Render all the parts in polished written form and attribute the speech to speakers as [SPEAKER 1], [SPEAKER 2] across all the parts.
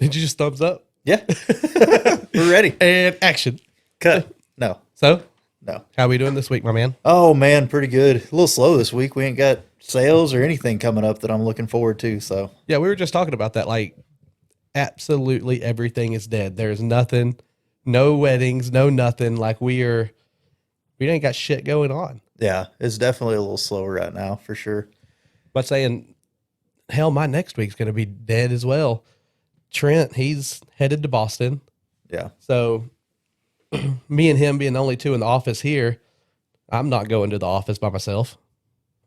[SPEAKER 1] Did you just thumbs up?
[SPEAKER 2] Yeah. We're ready.
[SPEAKER 1] And action.
[SPEAKER 2] Cut. No.
[SPEAKER 1] So,
[SPEAKER 2] No.
[SPEAKER 1] how we doing this week, my man?
[SPEAKER 2] Oh, man, pretty good. A little slow this week. We ain't got sales or anything coming up that I'm looking forward to. So,
[SPEAKER 1] Yeah, we were just talking about that. Like, absolutely everything is dead. There's nothing, no weddings, no nothing. Like, we ain't got shit going on.
[SPEAKER 2] yeah, it's definitely a little slower right now for sure.
[SPEAKER 1] But saying, hell, my next week's going to be dead as well. Trent, he's headed to Boston.
[SPEAKER 2] Yeah.
[SPEAKER 1] So, me and him being the only two in the office here, I'm not going to the office by myself.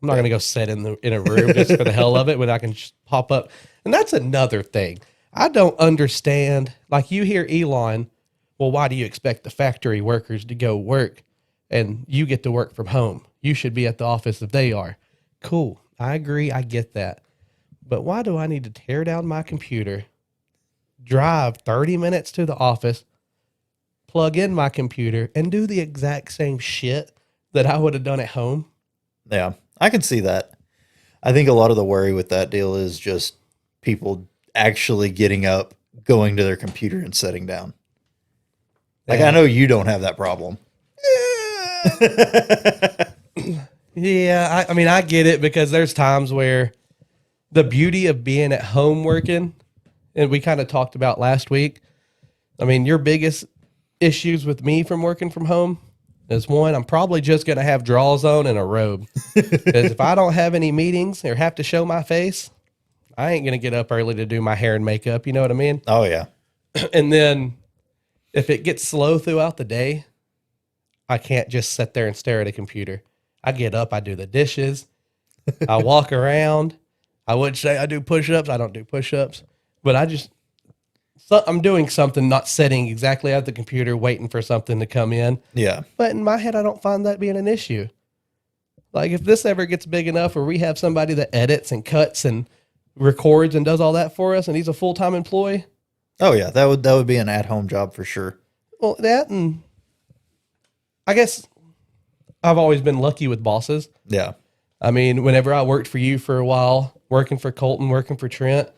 [SPEAKER 1] I'm not going to go sit in a room just for the hell of it when I can just pop up. And that's another thing. I don't understand. Like, you hear Elon, well, why do you expect the factory workers to go work and you get to work from home? You should be at the office if they are. Cool. I agree. I get that. But why do I need to tear down my computer, drive 30 minutes to the office, plug in my computer, and do the exact same shit that I would have done at home?
[SPEAKER 2] Yeah, I can see that. I think a lot of the worry with that deal is just people actually getting up, going to their computer and sitting down. Like, I know you don't have that problem.
[SPEAKER 1] Yeah, I mean, I get it because there's times where the beauty of being at home working, and we kind of talked about last week. I mean, your biggest issues with me from working from home is, one, I'm probably just going to have drawers on and a robe. Because if I don't have any meetings or have to show my face, I ain't going to get up early to do my hair and makeup. You know what I mean?
[SPEAKER 2] Oh, yeah.
[SPEAKER 1] And then if it gets slow throughout the day, I can't just sit there and stare at a computer. I get up, I do the dishes, I walk around. I would say I do push-ups. I don't do push-ups, but I'm doing something, not sitting exactly at the computer waiting for something to come in.
[SPEAKER 2] Yeah.
[SPEAKER 1] But in my head, I don't find that being an issue. Like, if this ever gets big enough where we have somebody that edits and cuts and records and does all that for us, and he's a full-time employee.
[SPEAKER 2] Oh, yeah. That would be an at-home job for sure.
[SPEAKER 1] Well, that, and I guess I've always been lucky with bosses.
[SPEAKER 2] Yeah.
[SPEAKER 1] I mean, whenever I worked for you for a while, working for Colton, working for Trent,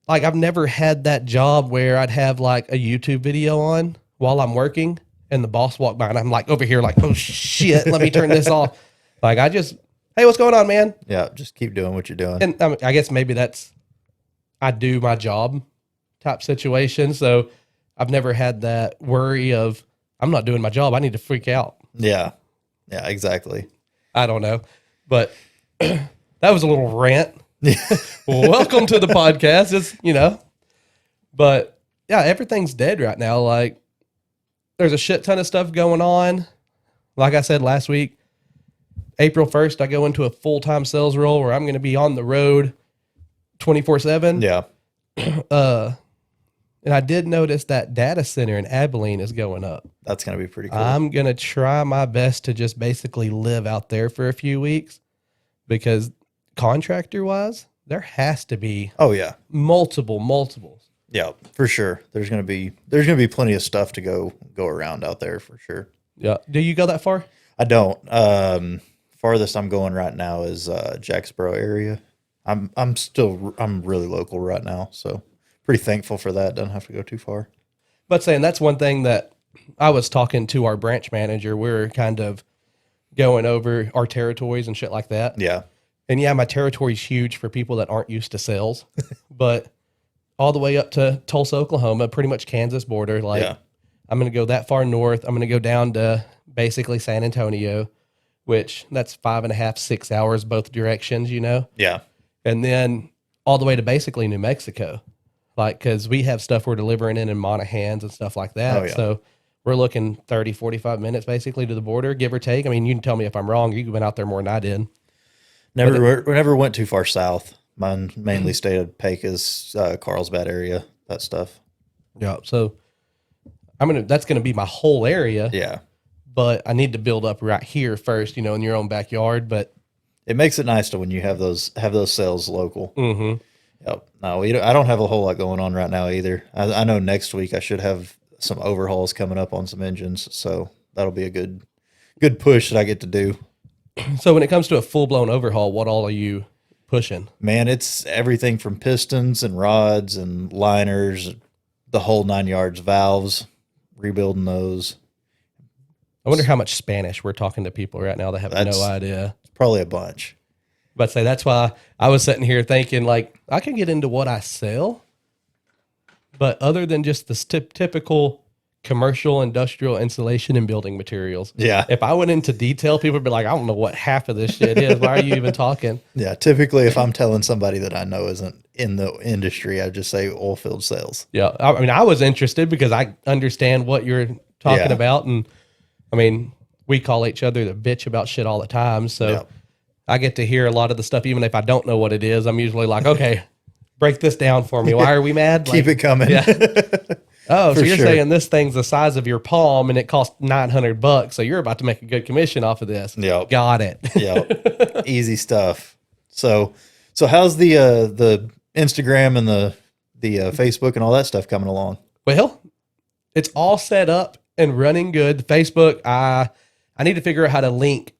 [SPEAKER 1] like, I've never had that job where I'd have like a YouTube video on while I'm working and the boss walked by and I'm like over here like, oh shit, let me turn this off. Like, hey, what's going on, man?
[SPEAKER 2] Yeah. Just keep doing what you're doing.
[SPEAKER 1] And I guess maybe I do my job type situation. So I've never had that worry of, I'm not doing my job, I need to freak out.
[SPEAKER 2] Yeah. Yeah, exactly.
[SPEAKER 1] I don't know. But that was a little rant. Welcome to the podcast. It's, but yeah, everything's dead right now. Like, there's a shit ton of stuff going on. Like I said last week, April 1st, I go into a full-time sales role where I'm going to be on the road 24/7.
[SPEAKER 2] Yeah.
[SPEAKER 1] And I did notice that data center in Abilene is going up.
[SPEAKER 2] That's going to be pretty cool.
[SPEAKER 1] I'm going to try my best to just basically live out there for a few weeks because contractor-wise, there has to be multiples.
[SPEAKER 2] Yeah, for sure. There's going to be plenty of stuff to go around out there for sure.
[SPEAKER 1] Yeah. Do you go that far?
[SPEAKER 2] I don't. Farthest I'm going right now is Jacksboro area. I'm really local right now, so pretty thankful for that. Don't have to go too far.
[SPEAKER 1] But saying that's one thing that I was talking to our branch manager. We're kind of going over our territories and shit like that.
[SPEAKER 2] Yeah.
[SPEAKER 1] And yeah, my territory is huge for people that aren't used to sales, but all the way up to Tulsa, Oklahoma, pretty much Kansas border. Like, yeah. I'm going to go that far north. I'm going to go down to basically San Antonio, which that's 5.5, 6 hours both directions,
[SPEAKER 2] Yeah.
[SPEAKER 1] And then all the way to basically New Mexico. Like, because we have stuff we're delivering in Monahans and stuff like that.
[SPEAKER 2] Oh, yeah.
[SPEAKER 1] So we're looking 30, 45 minutes basically to the border, give or take. I mean, you can tell me if I'm wrong. You went out there more than I did.
[SPEAKER 2] Never went too far south. Mine mainly stayed at Pecos, Carlsbad area, that stuff.
[SPEAKER 1] Yeah. So that's going to be my whole area.
[SPEAKER 2] Yeah.
[SPEAKER 1] But I need to build up right here first, in your own backyard. But
[SPEAKER 2] it makes it nice to when you have those sales local.
[SPEAKER 1] Mm-hmm.
[SPEAKER 2] Yep. No, I don't have a whole lot going on right now either. I know next week I should have some overhauls coming up on some engines, so that'll be a good push that I get to do.
[SPEAKER 1] So when it comes to a full blown overhaul, what all are you pushing.
[SPEAKER 2] Man, it's everything from pistons and rods and liners, the whole 9 yards, valves, rebuilding those.
[SPEAKER 1] I wonder how much Spanish we're talking to people right now that have no idea.
[SPEAKER 2] Probably a bunch.
[SPEAKER 1] But say that's why I was sitting here thinking, like, I can get into what I sell, but other than just the typical commercial, industrial insulation and building materials.
[SPEAKER 2] Yeah.
[SPEAKER 1] If I went into detail, people would be like, I don't know what half of this shit is. Why are you even talking?
[SPEAKER 2] Yeah. Typically, if I'm telling somebody that I know isn't in the industry, I just say oil field sales.
[SPEAKER 1] Yeah. I mean, I was interested because I understand what you're talking about. And I mean, we call each other the bitch about shit all the time. So I get to hear a lot of the stuff, even if I don't know what it is. I'm usually like, okay, break this down for me. Why are we mad?
[SPEAKER 2] Keep it coming.
[SPEAKER 1] Yeah. Oh, so you're
[SPEAKER 2] sure.
[SPEAKER 1] saying this thing's the size of your palm and it costs $900, so you're about to make a good commission off of this.
[SPEAKER 2] Yep.
[SPEAKER 1] Got it.
[SPEAKER 2] Yeah. Easy stuff. So how's the Instagram and the Facebook and all that stuff coming along?
[SPEAKER 1] Well, it's all set up and running good. The Facebook, I need to figure out how to link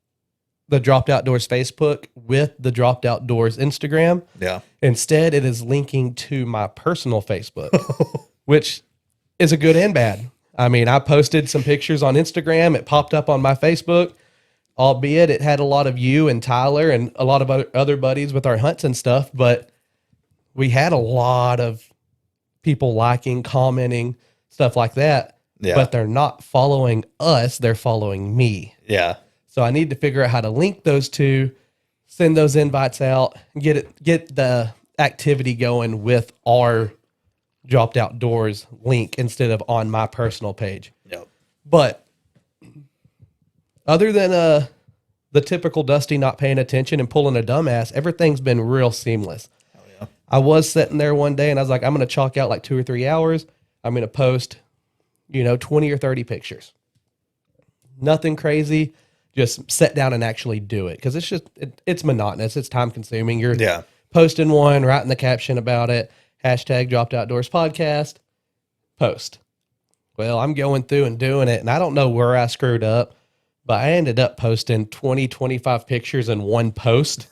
[SPEAKER 1] the Dropped Outdoors Facebook with the Dropped Outdoors Instagram.
[SPEAKER 2] Yeah.
[SPEAKER 1] Instead, it is linking to my personal Facebook, which is a good and bad. I mean, I posted some pictures on Instagram. It popped up on my Facebook, albeit it had a lot of you and Tyler and a lot of other buddies with our hunts and stuff. But we had a lot of people liking, commenting, stuff like that.
[SPEAKER 2] Yeah.
[SPEAKER 1] But they're not following us. They're following me.
[SPEAKER 2] Yeah.
[SPEAKER 1] So I need to figure out how to link those two, send those invites out, get the activity going with our Dropped Outdoors link instead of on my personal page.
[SPEAKER 2] Yep.
[SPEAKER 1] But other than the typical Dusty not paying attention and pulling a dumbass, everything's been real seamless.
[SPEAKER 2] Oh, yeah.
[SPEAKER 1] I was sitting there one day and I was like, I'm going to chalk out like 2 or 3 hours. I'm going to post, 20 or 30 pictures. Nothing crazy. Just sit down and actually do it. Because it's just, it's monotonous. It's time consuming. You're posting one, writing the caption about it. # Dropped Outdoors Podcast, post. Well, I'm going through and doing it, and I don't know where I screwed up, but I ended up posting 20, 25 pictures in one post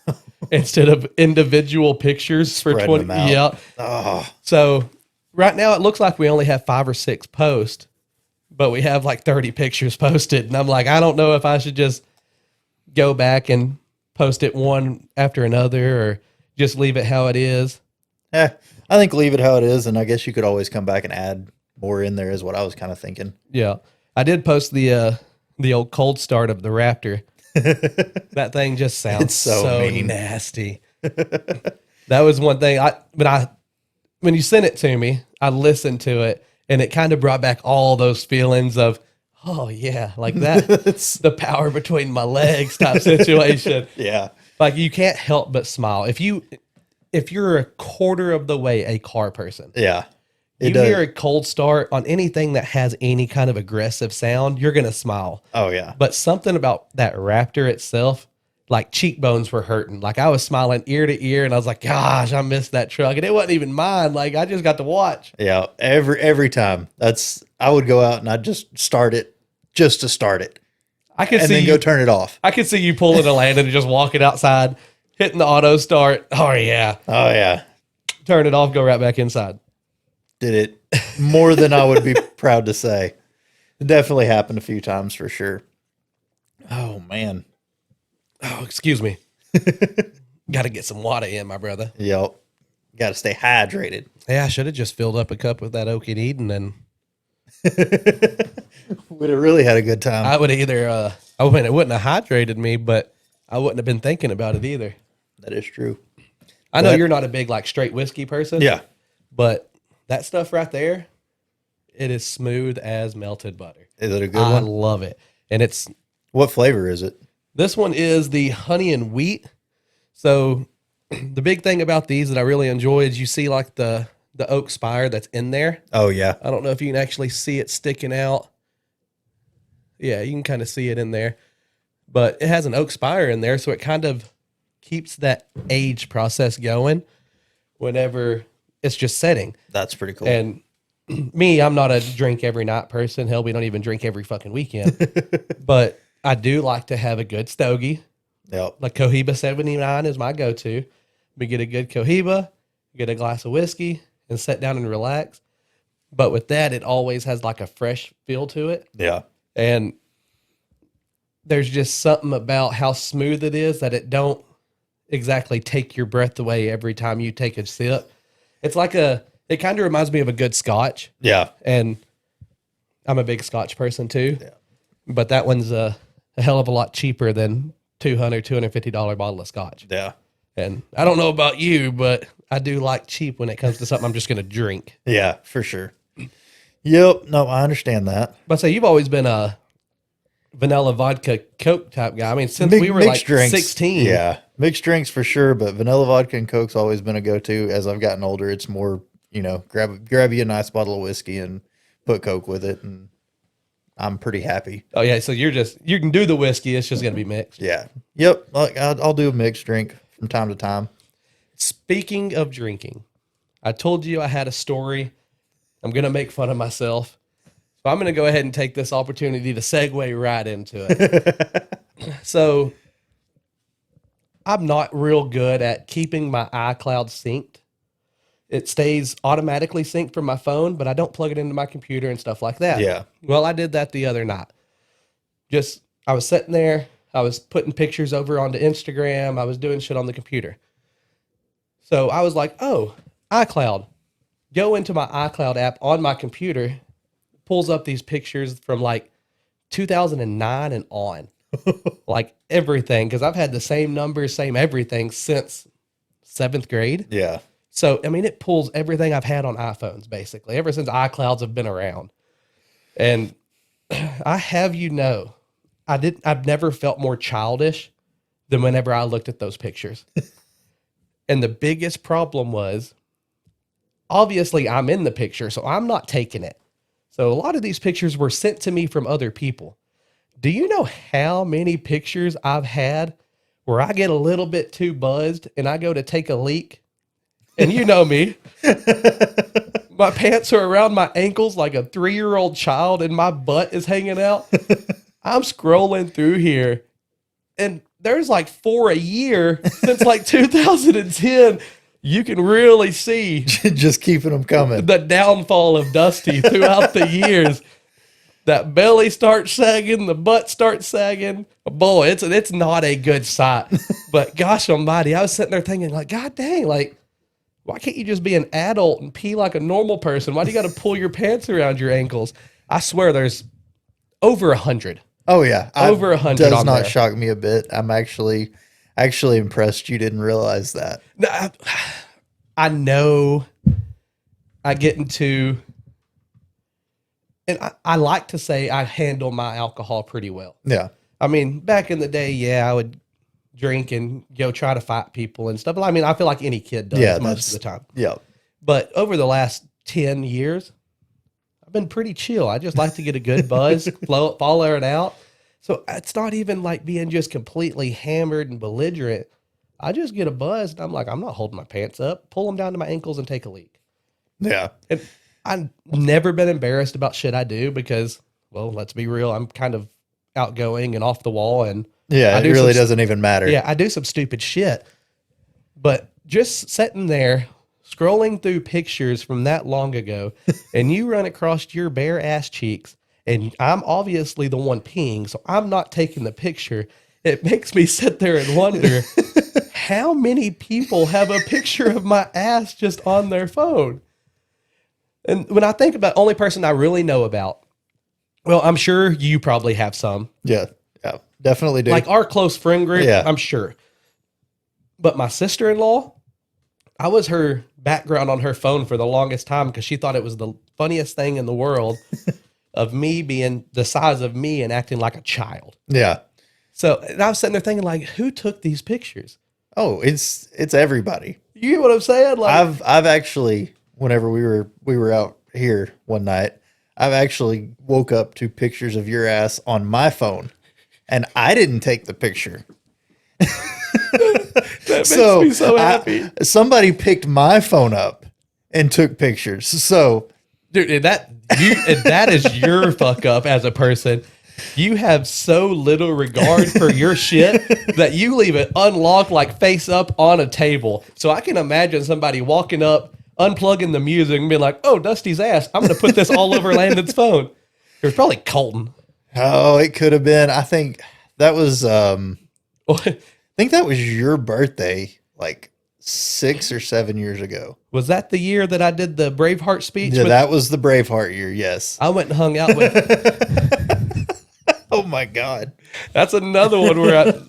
[SPEAKER 1] instead of individual pictures for 20. Yeah.
[SPEAKER 2] Oh.
[SPEAKER 1] So right now it looks like we only have 5 or 6 posts, but we have like 30 pictures posted. And I'm like, I don't know if I should just go back and post it one after another or just leave it how it is.
[SPEAKER 2] I think leave it how it is, and I guess you could always come back and add more in there is what I was kind of thinking.
[SPEAKER 1] Yeah. I did post the old cold start of the Raptor. That thing just sounds so
[SPEAKER 2] mean.
[SPEAKER 1] nasty. That was one thing when you sent it to me, I listened to it and it kind of brought back all those feelings of, oh yeah, like that, the power between my legs type situation.
[SPEAKER 2] Yeah.
[SPEAKER 1] Like you can't help but smile. If you're a quarter of the way a car person,
[SPEAKER 2] Yeah.
[SPEAKER 1] you hear a cold start on anything that has any kind of aggressive sound, you're going to smile.
[SPEAKER 2] Oh, yeah.
[SPEAKER 1] But something about that Raptor itself, like cheekbones were hurting. Like I was smiling ear to ear and I was like, gosh, I missed that truck. And it wasn't even mine. Like I just got to watch.
[SPEAKER 2] Yeah. Every time. I would go out and I'd just start it just to start it. Then go turn it off.
[SPEAKER 1] I could see you pulling a landing and just walking outside, hitting the auto start. Oh, yeah.
[SPEAKER 2] Oh, yeah.
[SPEAKER 1] Turn it off, go right back inside.
[SPEAKER 2] Did it more than I would be proud to say. It definitely happened a few times for sure. Oh, man.
[SPEAKER 1] Oh, excuse me. Got to get some water in, my brother.
[SPEAKER 2] Yep. Got to stay hydrated.
[SPEAKER 1] Yeah, I should have just filled up a cup with that Oak and Eden and
[SPEAKER 2] Would have really had a good time.
[SPEAKER 1] I would either, it wouldn't have hydrated me, but I wouldn't have been thinking about it either.
[SPEAKER 2] That is true.
[SPEAKER 1] I know you're not a big, like, straight whiskey person.
[SPEAKER 2] Yeah.
[SPEAKER 1] But that stuff right there, it is smooth as melted butter.
[SPEAKER 2] Is it a good
[SPEAKER 1] I
[SPEAKER 2] one?
[SPEAKER 1] love it. And
[SPEAKER 2] What flavor is it?
[SPEAKER 1] this one is the honey and wheat. So the big thing about these that I really enjoy is you see like the oak spire that's in there.
[SPEAKER 2] Oh, yeah.
[SPEAKER 1] I don't know if you can actually see it sticking out. Yeah, you can kind of see it in there. But it has an oak spire in there, so it kind of keeps that age process going whenever it's just setting.
[SPEAKER 2] That's pretty cool.
[SPEAKER 1] And me, I'm not a drink every night person. Hell, we don't even drink every fucking weekend. But I do like to have a good stogie.
[SPEAKER 2] Yep.
[SPEAKER 1] Like Cohiba 79 is my go-to. we get a good cohiba, get a glass of whiskey, and sit down and relax. But with that, it always has like a fresh feel to it.
[SPEAKER 2] Yeah.
[SPEAKER 1] And there's just something about how smooth it is that it don't exactly take your breath away every time you take a sip. It's like it kind of reminds me of a good scotch.
[SPEAKER 2] Yeah.
[SPEAKER 1] And I'm a big scotch person too.
[SPEAKER 2] Yeah.
[SPEAKER 1] But that one's a hell of a lot cheaper than $250 bottle of scotch.
[SPEAKER 2] Yeah.
[SPEAKER 1] And I don't know about you, but I do like cheap when it comes to something I'm just going to drink.
[SPEAKER 2] Yeah, for sure. Yep. No, I understand that.
[SPEAKER 1] But say you've always been a vanilla vodka Coke type guy. I mean, since we were
[SPEAKER 2] Mixed
[SPEAKER 1] like
[SPEAKER 2] drinks,
[SPEAKER 1] 16.
[SPEAKER 2] Yeah. Mixed drinks for sure, but vanilla vodka and Coke's always been a go-to. As I've gotten older, it's more, grab you a nice bottle of whiskey and put Coke with it, and I'm pretty happy.
[SPEAKER 1] Oh yeah, so you can do the whiskey. It's just going to be mixed.
[SPEAKER 2] Yeah. Yep. Like I'll do a mixed drink from time to time.
[SPEAKER 1] Speaking of drinking, I told you I had a story. I'm going to make fun of myself. So I'm going to go ahead and take this opportunity to segue right into it. So I'm not real good at keeping my iCloud synced. It stays automatically synced from my phone, but I don't plug it into my computer and stuff like that.
[SPEAKER 2] Yeah.
[SPEAKER 1] Well, I did that the other night. I was sitting there. I was putting pictures over onto Instagram. I was doing shit on the computer. So I was like, oh, iCloud. Go into my iCloud app on my computer. Pulls up these pictures from like 2009 and on. Like everything. Because I've had the same numbers, same everything since 7th grade.
[SPEAKER 2] Yeah.
[SPEAKER 1] So, I mean, it pulls everything I've had on iPhones, basically, ever since iClouds have been around. And I have I've never felt more childish than whenever I looked at those pictures. And the biggest problem was, obviously, I'm in the picture, so I'm not taking it. So a lot of these pictures were sent to me from other people. Do you know how many pictures I've had where I get a little bit too buzzed and I go to take a leak? And you know me. My pants are around my ankles like a 3-year-old child and my butt is hanging out. I'm scrolling through here and there's like 4 a year since like 2010. You can really see
[SPEAKER 2] just keeping them coming.
[SPEAKER 1] The downfall of Dusty throughout the years. That belly starts sagging, the butt starts sagging. Boy, it's not a good sight. But gosh almighty, I was sitting there thinking like, God dang, like, why can't you just be an adult and pee like a normal person? Why do you got to pull your pants around your ankles? I swear there's over 100.
[SPEAKER 2] Oh yeah.
[SPEAKER 1] Over 100
[SPEAKER 2] does
[SPEAKER 1] on
[SPEAKER 2] not
[SPEAKER 1] there.
[SPEAKER 2] shock me a bit. I'm actually impressed you didn't realize that.
[SPEAKER 1] No, I know I get into, and I like to say I handle my alcohol pretty well.
[SPEAKER 2] Yeah.
[SPEAKER 1] I mean, back in the day, yeah, I would drink and go try to fight people and stuff. But I mean, I feel like any kid does most of the time.
[SPEAKER 2] Yeah.
[SPEAKER 1] But over the last 10 years, I've been pretty chill. I just like to get a good buzz, fall it out. So it's not even like being just completely hammered and belligerent. I just get a buzz and I'm like, I'm not holding my pants up. Pull them down to my ankles and take a leak.
[SPEAKER 2] Yeah.
[SPEAKER 1] And I've never been embarrassed about shit I do because, well, let's be real. I'm kind of outgoing and off the wall. And
[SPEAKER 2] yeah, it really doesn't even matter.
[SPEAKER 1] Yeah, I do some stupid shit. But just sitting there, scrolling through pictures from that long ago, and you run across your bare ass cheeks, and I'm obviously the one peeing, so I'm not taking the picture. It makes me sit there and wonder, how many people have a picture of my ass just on their phone? And when I think about the only person I really know about, well, I'm sure you probably have some.
[SPEAKER 2] Yeah. Yeah. Definitely do.
[SPEAKER 1] Like our close friend group,
[SPEAKER 2] Yeah.
[SPEAKER 1] I'm sure. But my sister-in-law, I was her background on her phone for the longest time because she thought it was the funniest thing in the world of me being the size of me and acting like a child.
[SPEAKER 2] Yeah.
[SPEAKER 1] So and I was sitting there thinking, like, who took these pictures?
[SPEAKER 2] Oh, it's everybody.
[SPEAKER 1] You get what I'm saying? Like,
[SPEAKER 2] I've actually, whenever we were out here one night, I've actually woke up to pictures of your ass on my phone, and I didn't take the picture.
[SPEAKER 1] that makes me so happy.
[SPEAKER 2] Somebody picked my phone up and took pictures. So,
[SPEAKER 1] Dude, and that is your fuck up as a person. You have so little regard for your shit that you leave it unlocked, like face up on a table. So I can imagine somebody walking up, unplugging the music, and being like, "Oh, Dusty's ass! I'm going to put this all over Landon's phone." It was probably Colton.
[SPEAKER 2] Oh, it could have been. I think that was. I think that was your birthday, like 6 or 7 years ago.
[SPEAKER 1] Was that the year that I did the Braveheart speech?
[SPEAKER 2] Yeah, that was the Braveheart year. Yes.
[SPEAKER 1] I went and hung out with.
[SPEAKER 2] Oh my God.
[SPEAKER 1] That's another one where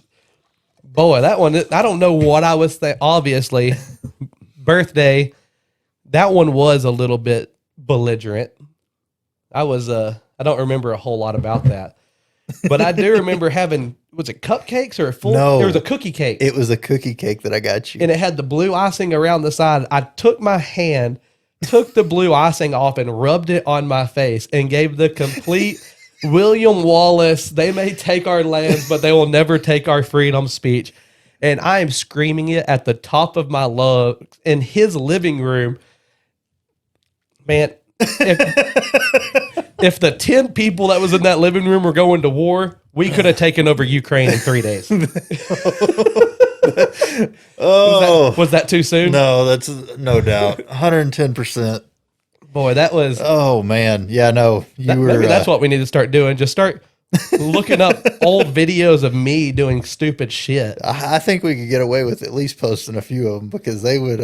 [SPEAKER 1] boy, that one, I don't know what I was obviously, birthday, that one was a little bit belligerent. I don't remember a whole lot about that. But I do remember having, was it cupcakes or a full?
[SPEAKER 2] No.
[SPEAKER 1] There was a cookie cake.
[SPEAKER 2] It was a cookie cake that I got you.
[SPEAKER 1] And it had the blue icing around the side. I took my hand, took the blue icing off and rubbed it on my face and gave the complete William Wallace, they may take our lands, but they will never take our freedom speech. And I am screaming it at the top of my lungs in his living room. Man, if the 10 people that was in that living room were going to war, we could have taken over Ukraine in 3 days. Was that too soon?
[SPEAKER 2] No, that's no doubt. 110%.
[SPEAKER 1] Boy, that was...
[SPEAKER 2] Oh, man. Yeah, no.
[SPEAKER 1] Maybe that's what we need to start doing. Just start looking up old videos of me doing stupid shit.
[SPEAKER 2] I think we could get away with at least posting a few of them because they would...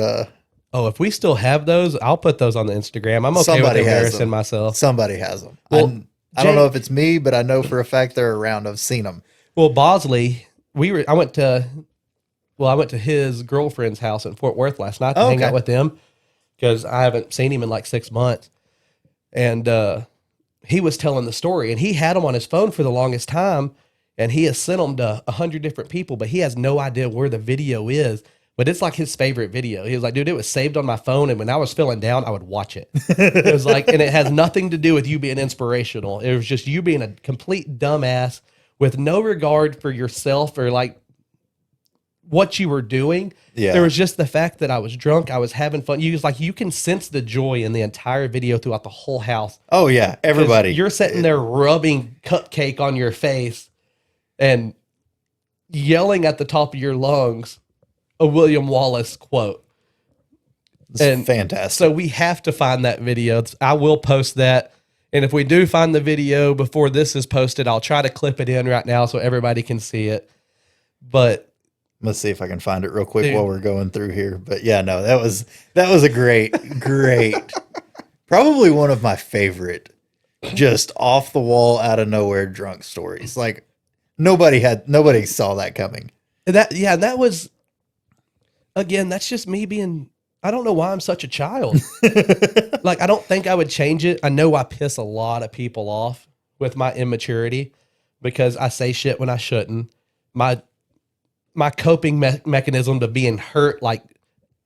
[SPEAKER 1] Oh, if we still have those, I'll put those on the Instagram. I'm okay with embarrassing myself.
[SPEAKER 2] Somebody has them.
[SPEAKER 1] Well,
[SPEAKER 2] I don't know if it's me, but I know for a fact they're around. I've seen them.
[SPEAKER 1] Well, Bosley, I went to his girlfriend's house in Fort Worth last night to hang out with them because I haven't seen him in like 6 months. And he was telling the story, and he had them on his phone for the longest time, and he has sent them to 100 different people, but he has no idea where the video is. But it's like his favorite video. He was like, dude, it was saved on my phone, and when I was feeling down, I would watch it. It was like, and it has nothing to do with you being inspirational. It was just you being a complete dumbass with no regard for yourself or like what you were doing.
[SPEAKER 2] Yeah.
[SPEAKER 1] There was just the fact that I was drunk. I was having fun. You can sense the joy in the entire video throughout the whole house.
[SPEAKER 2] Oh yeah. Everybody.
[SPEAKER 1] You're sitting there rubbing cupcake on your face and yelling at the top of your lungs a William Wallace quote.
[SPEAKER 2] It's fantastic.
[SPEAKER 1] So we have to find that video. I will post that. And if we do find the video before this is posted, I'll try to clip it in right now so everybody can see it. But
[SPEAKER 2] let's see if I can find it real quick while we're going through here. But yeah, no, that was a great, probably one of my favorite, just off the wall, out of nowhere drunk stories. Like nobody saw that coming.
[SPEAKER 1] That was, again, that's just me being, I don't know why I'm such a child. Like, I don't think I would change it. I know I piss a lot of people off with my immaturity because I say shit when I shouldn't. My coping mechanism to being hurt, like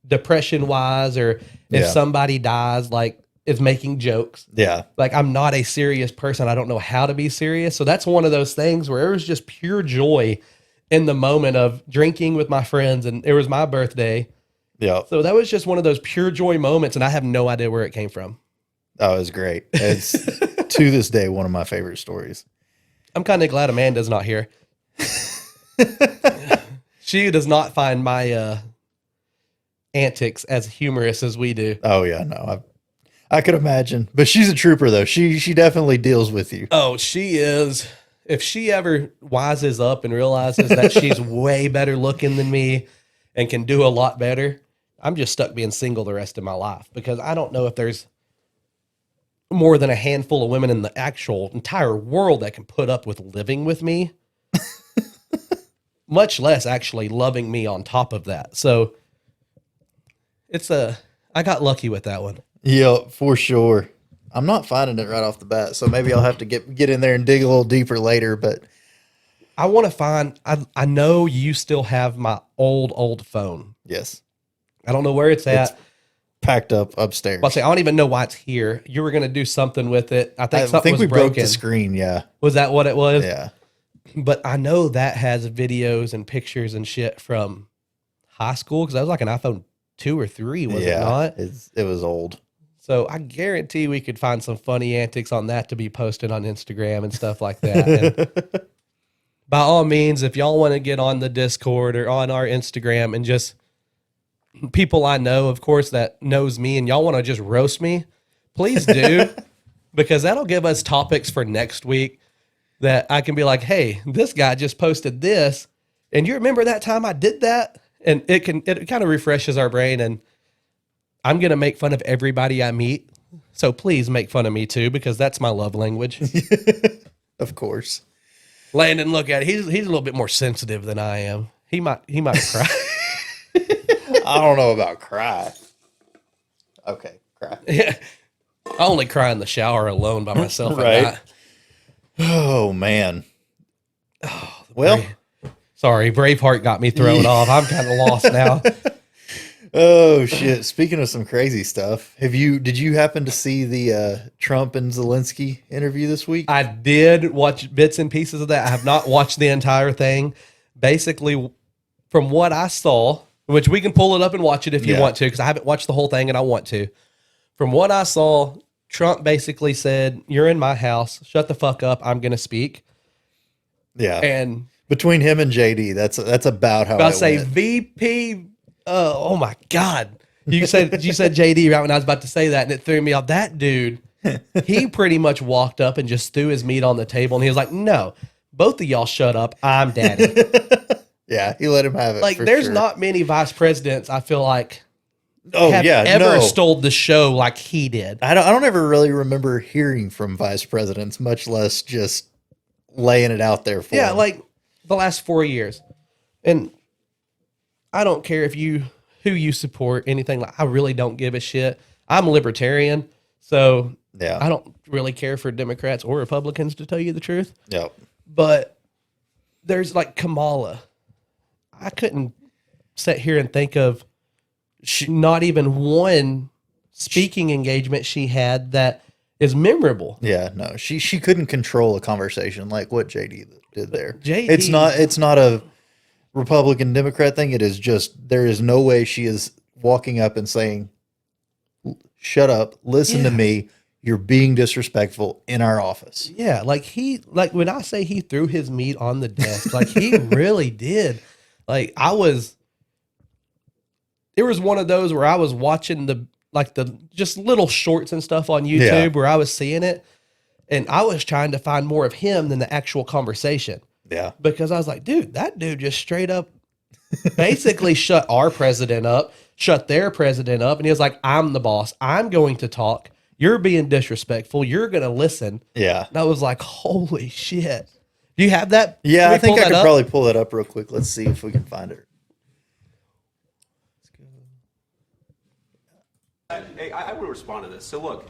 [SPEAKER 1] depression wise, or if somebody dies, like is making jokes.
[SPEAKER 2] Yeah.
[SPEAKER 1] Like I'm not a serious person. I don't know how to be serious. So that's one of those things where it was just pure joy in the moment of drinking with my friends, and it was my birthday.
[SPEAKER 2] Yeah.
[SPEAKER 1] So that was just one of those pure joy moments, and I have no idea where it came from.
[SPEAKER 2] Oh, it was great. It's to this day one of my favorite stories.
[SPEAKER 1] I'm kind of glad Amanda's not here. She does not find my antics as humorous as we do.
[SPEAKER 2] Oh yeah, no, I could imagine. But she's a trooper though. She definitely deals with you.
[SPEAKER 1] Oh, she is. If she ever wises up and realizes that she's way better looking than me and can do a lot better, I'm just stuck being single the rest of my life because I don't know if there's more than a handful of women in the actual entire world that can put up with living with me, much less actually loving me on top of that. So I got lucky with that one.
[SPEAKER 2] Yeah, for sure. I'm not finding it right off the bat, so maybe I'll have to get in there and dig a little deeper later, but
[SPEAKER 1] I want to find, I know you still have my old phone.
[SPEAKER 2] Yes.
[SPEAKER 1] I don't know where it's at.
[SPEAKER 2] It's packed up upstairs.
[SPEAKER 1] I don't even know why it's here. You were going to do something with it. I think
[SPEAKER 2] we
[SPEAKER 1] broke
[SPEAKER 2] broke the screen. Yeah.
[SPEAKER 1] Was that what it was?
[SPEAKER 2] Yeah.
[SPEAKER 1] But I know that has videos and pictures and shit from high school because that was like an iPhone 2 or 3, was it not?
[SPEAKER 2] It was old.
[SPEAKER 1] So I guarantee we could find some funny antics on that to be posted on Instagram and stuff like that. And by all means, if y'all want to get on the Discord or on our Instagram and just people I know, of course, that knows me and y'all want to just roast me, please do, because that'll give us topics for next week that I can be like, hey, this guy just posted this. And you remember that time I did that? And it kind of refreshes our brain. And I'm going to make fun of everybody I meet. So please make fun of me too, because that's my love language.
[SPEAKER 2] Of course.
[SPEAKER 1] Landon, look at it. He's a little bit more sensitive than I am. He might cry.
[SPEAKER 2] I don't know about cry. Okay, cry.
[SPEAKER 1] Yeah. I only cry in the shower alone by myself
[SPEAKER 2] Right.
[SPEAKER 1] at night.
[SPEAKER 2] Oh, man. Well,
[SPEAKER 1] Sorry, Braveheart got me thrown off. I'm kind of lost now.
[SPEAKER 2] oh shit. Speaking of some crazy stuff, did you happen to see the Trump and Zelensky interview this week?
[SPEAKER 1] I did watch bits and pieces of that. I have not watched the entire thing. Basically, from what I saw, which we can pull it up and watch it if you want to, because I haven't watched the whole thing and I want to. From what I saw, Trump basically said, "You're in my house. Shut the fuck up. I'm going to speak."
[SPEAKER 2] Yeah.
[SPEAKER 1] And
[SPEAKER 2] between him and JD, that's about how
[SPEAKER 1] I
[SPEAKER 2] it
[SPEAKER 1] say
[SPEAKER 2] went.
[SPEAKER 1] VP. Oh my God. You said JD right when I was about to say that, and it threw me off. That dude, he pretty much walked up and just threw his meat on the table, and he was like, "No, both of y'all shut up. I'm daddy."
[SPEAKER 2] Yeah, he let him have it.
[SPEAKER 1] Like,
[SPEAKER 2] for
[SPEAKER 1] there's
[SPEAKER 2] sure.
[SPEAKER 1] not many vice presidents I feel like
[SPEAKER 2] have
[SPEAKER 1] ever stole the show like he did.
[SPEAKER 2] I don't ever really remember hearing from vice presidents, much less just laying it out there for them.
[SPEAKER 1] Like the last 4 years. And I don't care who you support, anything like I really don't give a shit. I'm a libertarian, so I don't really care for Democrats or Republicans, to tell you the truth.
[SPEAKER 2] Yep.
[SPEAKER 1] But there's like Kamala. I couldn't sit here and think of not even one speaking engagement she had that is memorable.
[SPEAKER 2] Yeah, no, she couldn't control a conversation like what JD did there.
[SPEAKER 1] JD,
[SPEAKER 2] It's not a Republican Democrat thing. It is just there is no way she is walking up and saying, "Shut up, listen to me. You're being disrespectful in our office."
[SPEAKER 1] Yeah, like when I say he threw his meat on the desk, like he really did. Like there was one of those where I was watching the just little shorts and stuff on YouTube where I was seeing it, and I was trying to find more of him than the actual conversation.
[SPEAKER 2] Yeah.
[SPEAKER 1] Because I was like, dude, that dude just straight up basically shut our president up, shut their president up, and he was like, "I'm the boss. I'm going to talk. You're being disrespectful. You're going to listen."
[SPEAKER 2] Yeah.
[SPEAKER 1] And I was like, holy shit. Do you have that?
[SPEAKER 2] Yeah,
[SPEAKER 1] Can we
[SPEAKER 2] I think
[SPEAKER 1] pull
[SPEAKER 2] I could
[SPEAKER 1] that up?
[SPEAKER 2] probably pull that up real quick. Let's see if we can find it.
[SPEAKER 3] Hey, I would respond to this. So look,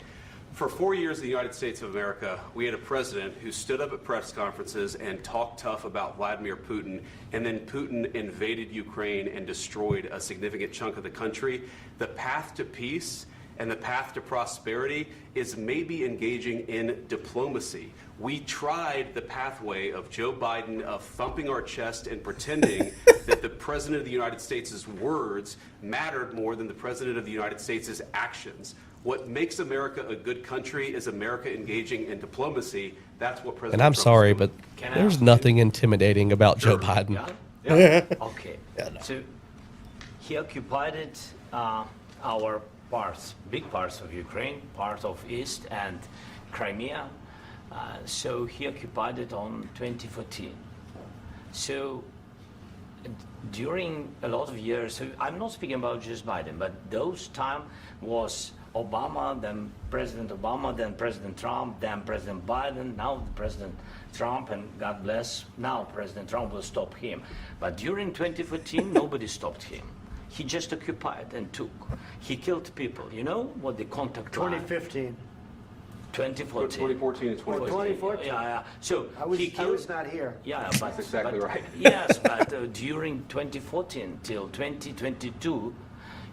[SPEAKER 3] for 4 years in the United States of America, we had a president who stood up at press conferences and talked tough about Vladimir Putin, and then Putin invaded Ukraine and destroyed a significant chunk of the country. The path to peace and the path to prosperity is maybe engaging in diplomacy. We tried the pathway of Joe Biden of thumping our chest and pretending that the President of the United States' words mattered more than the President of the United States' actions. What makes America a good country is America engaging in diplomacy. That's what President
[SPEAKER 1] And I'm
[SPEAKER 3] Trump
[SPEAKER 1] sorry,
[SPEAKER 3] is doing.
[SPEAKER 1] but there's nothing intimidating about Joe Biden.
[SPEAKER 3] Yeah.
[SPEAKER 4] Okay.
[SPEAKER 2] Yeah, no.
[SPEAKER 4] So he occupied our parts, big parts of Ukraine, part of East and Crimea. So he occupied it on 2014. So during a lot of years, so I'm not speaking about just Biden, but those time was Obama, then President Obama, then President Trump, then President Biden, now President Trump, and God bless, now President Trump will stop him. But during 2014, nobody stopped him. He just occupied and took. He killed people. You know what the contact line?
[SPEAKER 5] 2015.
[SPEAKER 4] 2014.
[SPEAKER 3] 2014 and 2015.
[SPEAKER 5] 2014.
[SPEAKER 4] Yeah. So
[SPEAKER 5] I was,
[SPEAKER 4] he
[SPEAKER 5] I
[SPEAKER 4] killed.
[SPEAKER 5] was not here.
[SPEAKER 4] Yeah, but
[SPEAKER 3] That's exactly
[SPEAKER 4] but-
[SPEAKER 3] right.
[SPEAKER 4] Yes, but during 2014 till 2022,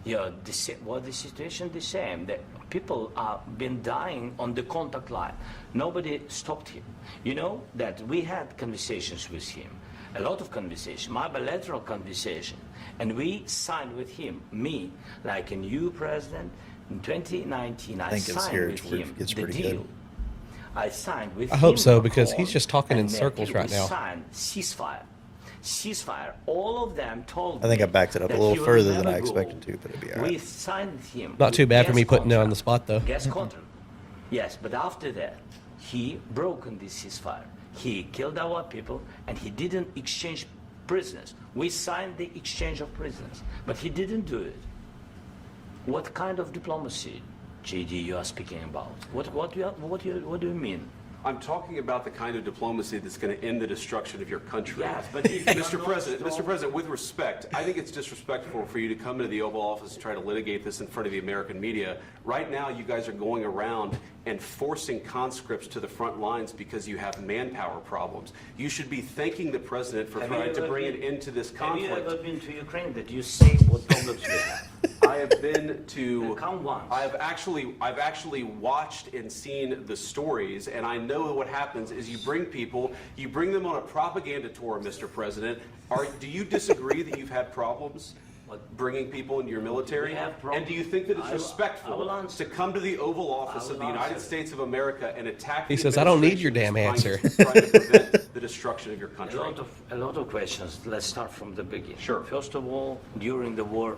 [SPEAKER 4] the situation the same. The people are been dying on the contact line. Nobody stopped him. You know that we had conversations with him. a lot of conversation, my bilateral conversation, and we signed with him, me, like a new president in 2019. I
[SPEAKER 2] think it's
[SPEAKER 4] signed
[SPEAKER 2] here
[SPEAKER 4] with
[SPEAKER 2] where it
[SPEAKER 4] him
[SPEAKER 2] gets
[SPEAKER 4] the
[SPEAKER 2] pretty
[SPEAKER 4] deal.
[SPEAKER 2] good.
[SPEAKER 4] I signed with
[SPEAKER 1] I
[SPEAKER 4] him.
[SPEAKER 1] hope so, because
[SPEAKER 4] Macron,
[SPEAKER 1] he's just talking in
[SPEAKER 4] and
[SPEAKER 1] circles
[SPEAKER 4] Merkel.
[SPEAKER 1] right now.
[SPEAKER 4] We signed ceasefire. Ceasefire. All of them told
[SPEAKER 2] I think
[SPEAKER 4] me
[SPEAKER 2] I backed it up a
[SPEAKER 4] that
[SPEAKER 2] little
[SPEAKER 4] he will
[SPEAKER 2] further than
[SPEAKER 4] never
[SPEAKER 2] I
[SPEAKER 4] go.
[SPEAKER 2] expected to, but it'd be all right.
[SPEAKER 4] We signed with him.
[SPEAKER 1] Not too
[SPEAKER 4] with
[SPEAKER 1] bad for me
[SPEAKER 4] gas
[SPEAKER 1] putting it on the
[SPEAKER 4] contract.
[SPEAKER 1] spot, though.
[SPEAKER 4] Gas contract. Yes, but after that, he broken this ceasefire. He killed our people, and he didn't exchange prisoners. We signed the exchange of prisoners, but he didn't do it. What kind of diplomacy, JD, you are speaking about? What do you mean?
[SPEAKER 3] I'm talking about the kind of diplomacy that's going to end the destruction of your country.
[SPEAKER 4] Yes, but if you are
[SPEAKER 3] Mr.
[SPEAKER 4] not
[SPEAKER 3] President,
[SPEAKER 4] strong-
[SPEAKER 3] Mr. President, with respect, I think it's disrespectful for you to come into the Oval Office and try to litigate this in front of the American media. Right now, you guys are going around and forcing conscripts to the front lines because you have manpower problems. You should be thanking the president for trying to bring an end to this
[SPEAKER 4] Have you
[SPEAKER 3] conflict.
[SPEAKER 4] ever been to Ukraine that you see what problems we have?
[SPEAKER 3] I have been to.
[SPEAKER 4] Come once.
[SPEAKER 3] I've actually watched and seen the stories, and I know what happens is you bring them on a propaganda tour, Mr. President. Do you disagree that you've had problems bringing people into your military?
[SPEAKER 4] We have
[SPEAKER 3] And
[SPEAKER 4] problems.
[SPEAKER 3] do you think that it's
[SPEAKER 4] I will
[SPEAKER 3] respectful
[SPEAKER 4] answer.
[SPEAKER 3] to come to the Oval Office
[SPEAKER 4] I will
[SPEAKER 3] of the United
[SPEAKER 4] answer.
[SPEAKER 3] States of America and attack?
[SPEAKER 1] He
[SPEAKER 3] the
[SPEAKER 1] says, "I don't need your
[SPEAKER 3] administration
[SPEAKER 1] damn
[SPEAKER 3] that's trying to prevent the destruction of your country?
[SPEAKER 4] A lot of questions. Let's start from the beginning.
[SPEAKER 3] Sure.
[SPEAKER 4] First of all, during the war,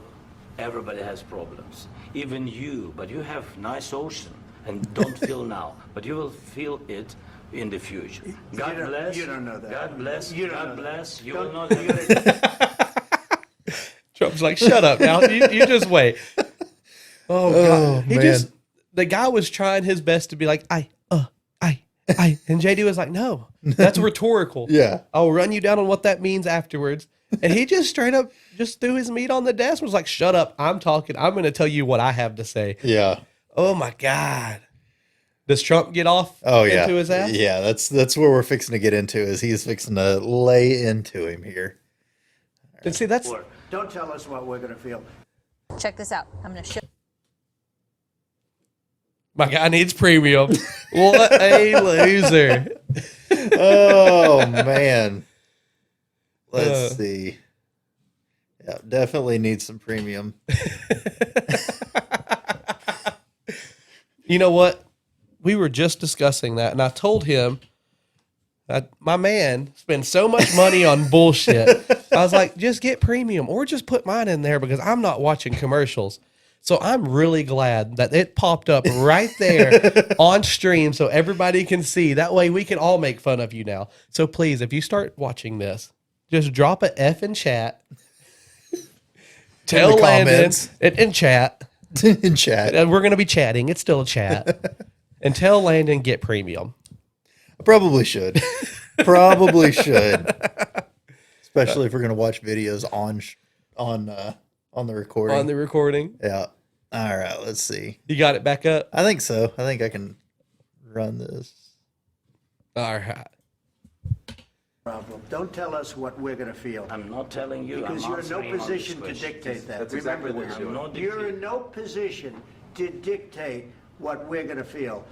[SPEAKER 4] everybody has problems. Even you, but you have nice ocean and don't feel now, but you will feel it in the future. God bless.
[SPEAKER 5] You don't know that.
[SPEAKER 4] God bless.
[SPEAKER 5] You don't
[SPEAKER 4] God
[SPEAKER 5] know that.
[SPEAKER 4] bless. You
[SPEAKER 5] Don't-
[SPEAKER 4] will not have
[SPEAKER 1] Trump's like, shut up now. You just wait. Oh, God.
[SPEAKER 2] man.
[SPEAKER 1] The guy was trying his best to be like, I. And JD was like, no, that's rhetorical.
[SPEAKER 2] Yeah.
[SPEAKER 1] I'll run you down on what that means afterwards. And he just straight up just threw his meat on the desk and was like, shut up. I'm talking. I'm going to tell you what I have to say.
[SPEAKER 2] Yeah.
[SPEAKER 1] Oh, my God. Does Trump get off
[SPEAKER 2] Oh yeah.
[SPEAKER 1] into his ass?
[SPEAKER 2] Yeah, that's where we're fixing to get into is he's fixing to lay into him here.
[SPEAKER 1] And see, that's
[SPEAKER 4] war.
[SPEAKER 5] Don't tell us what we're going to feel.
[SPEAKER 6] Check this out. I'm going to show.
[SPEAKER 1] my guy needs premium. What a loser.
[SPEAKER 2] Oh man. Let's
[SPEAKER 1] Uh.
[SPEAKER 2] see. Yeah, definitely needs some premium.
[SPEAKER 1] You know what? We were just discussing that, and I told him that my man spends so much money on bullshit. I was like, just get premium or just put mine in there because I'm not watching commercials. So I'm really glad that it popped up right there on stream so everybody can see. That way we can all make fun of you now. So please, if you start watching this, just drop a F in chat. Tell
[SPEAKER 2] the
[SPEAKER 1] Landon
[SPEAKER 2] comments.
[SPEAKER 1] in chat.
[SPEAKER 2] In chat.
[SPEAKER 1] And we're going to be chatting. It's still a chat. And tell Landon get premium.
[SPEAKER 2] I probably should. Probably should. Especially if we're gonna watch videos on the recording.
[SPEAKER 1] On the recording.
[SPEAKER 2] Yeah. All right. Let's see.
[SPEAKER 1] You got it back up?
[SPEAKER 2] I think so. I think I can run this.
[SPEAKER 1] All right.
[SPEAKER 5] Problem. Don't tell us what we're going to feel.
[SPEAKER 4] I'm not telling you.
[SPEAKER 5] Because
[SPEAKER 4] I'm
[SPEAKER 5] you're in no
[SPEAKER 4] answering on this
[SPEAKER 5] position to
[SPEAKER 4] question.
[SPEAKER 5] dictate that.
[SPEAKER 3] That's
[SPEAKER 5] Remember
[SPEAKER 3] exactly what
[SPEAKER 5] this.
[SPEAKER 3] you're doing.
[SPEAKER 4] I'm not
[SPEAKER 5] You're
[SPEAKER 4] dictating.
[SPEAKER 5] in no position to dictate what we're going to feel.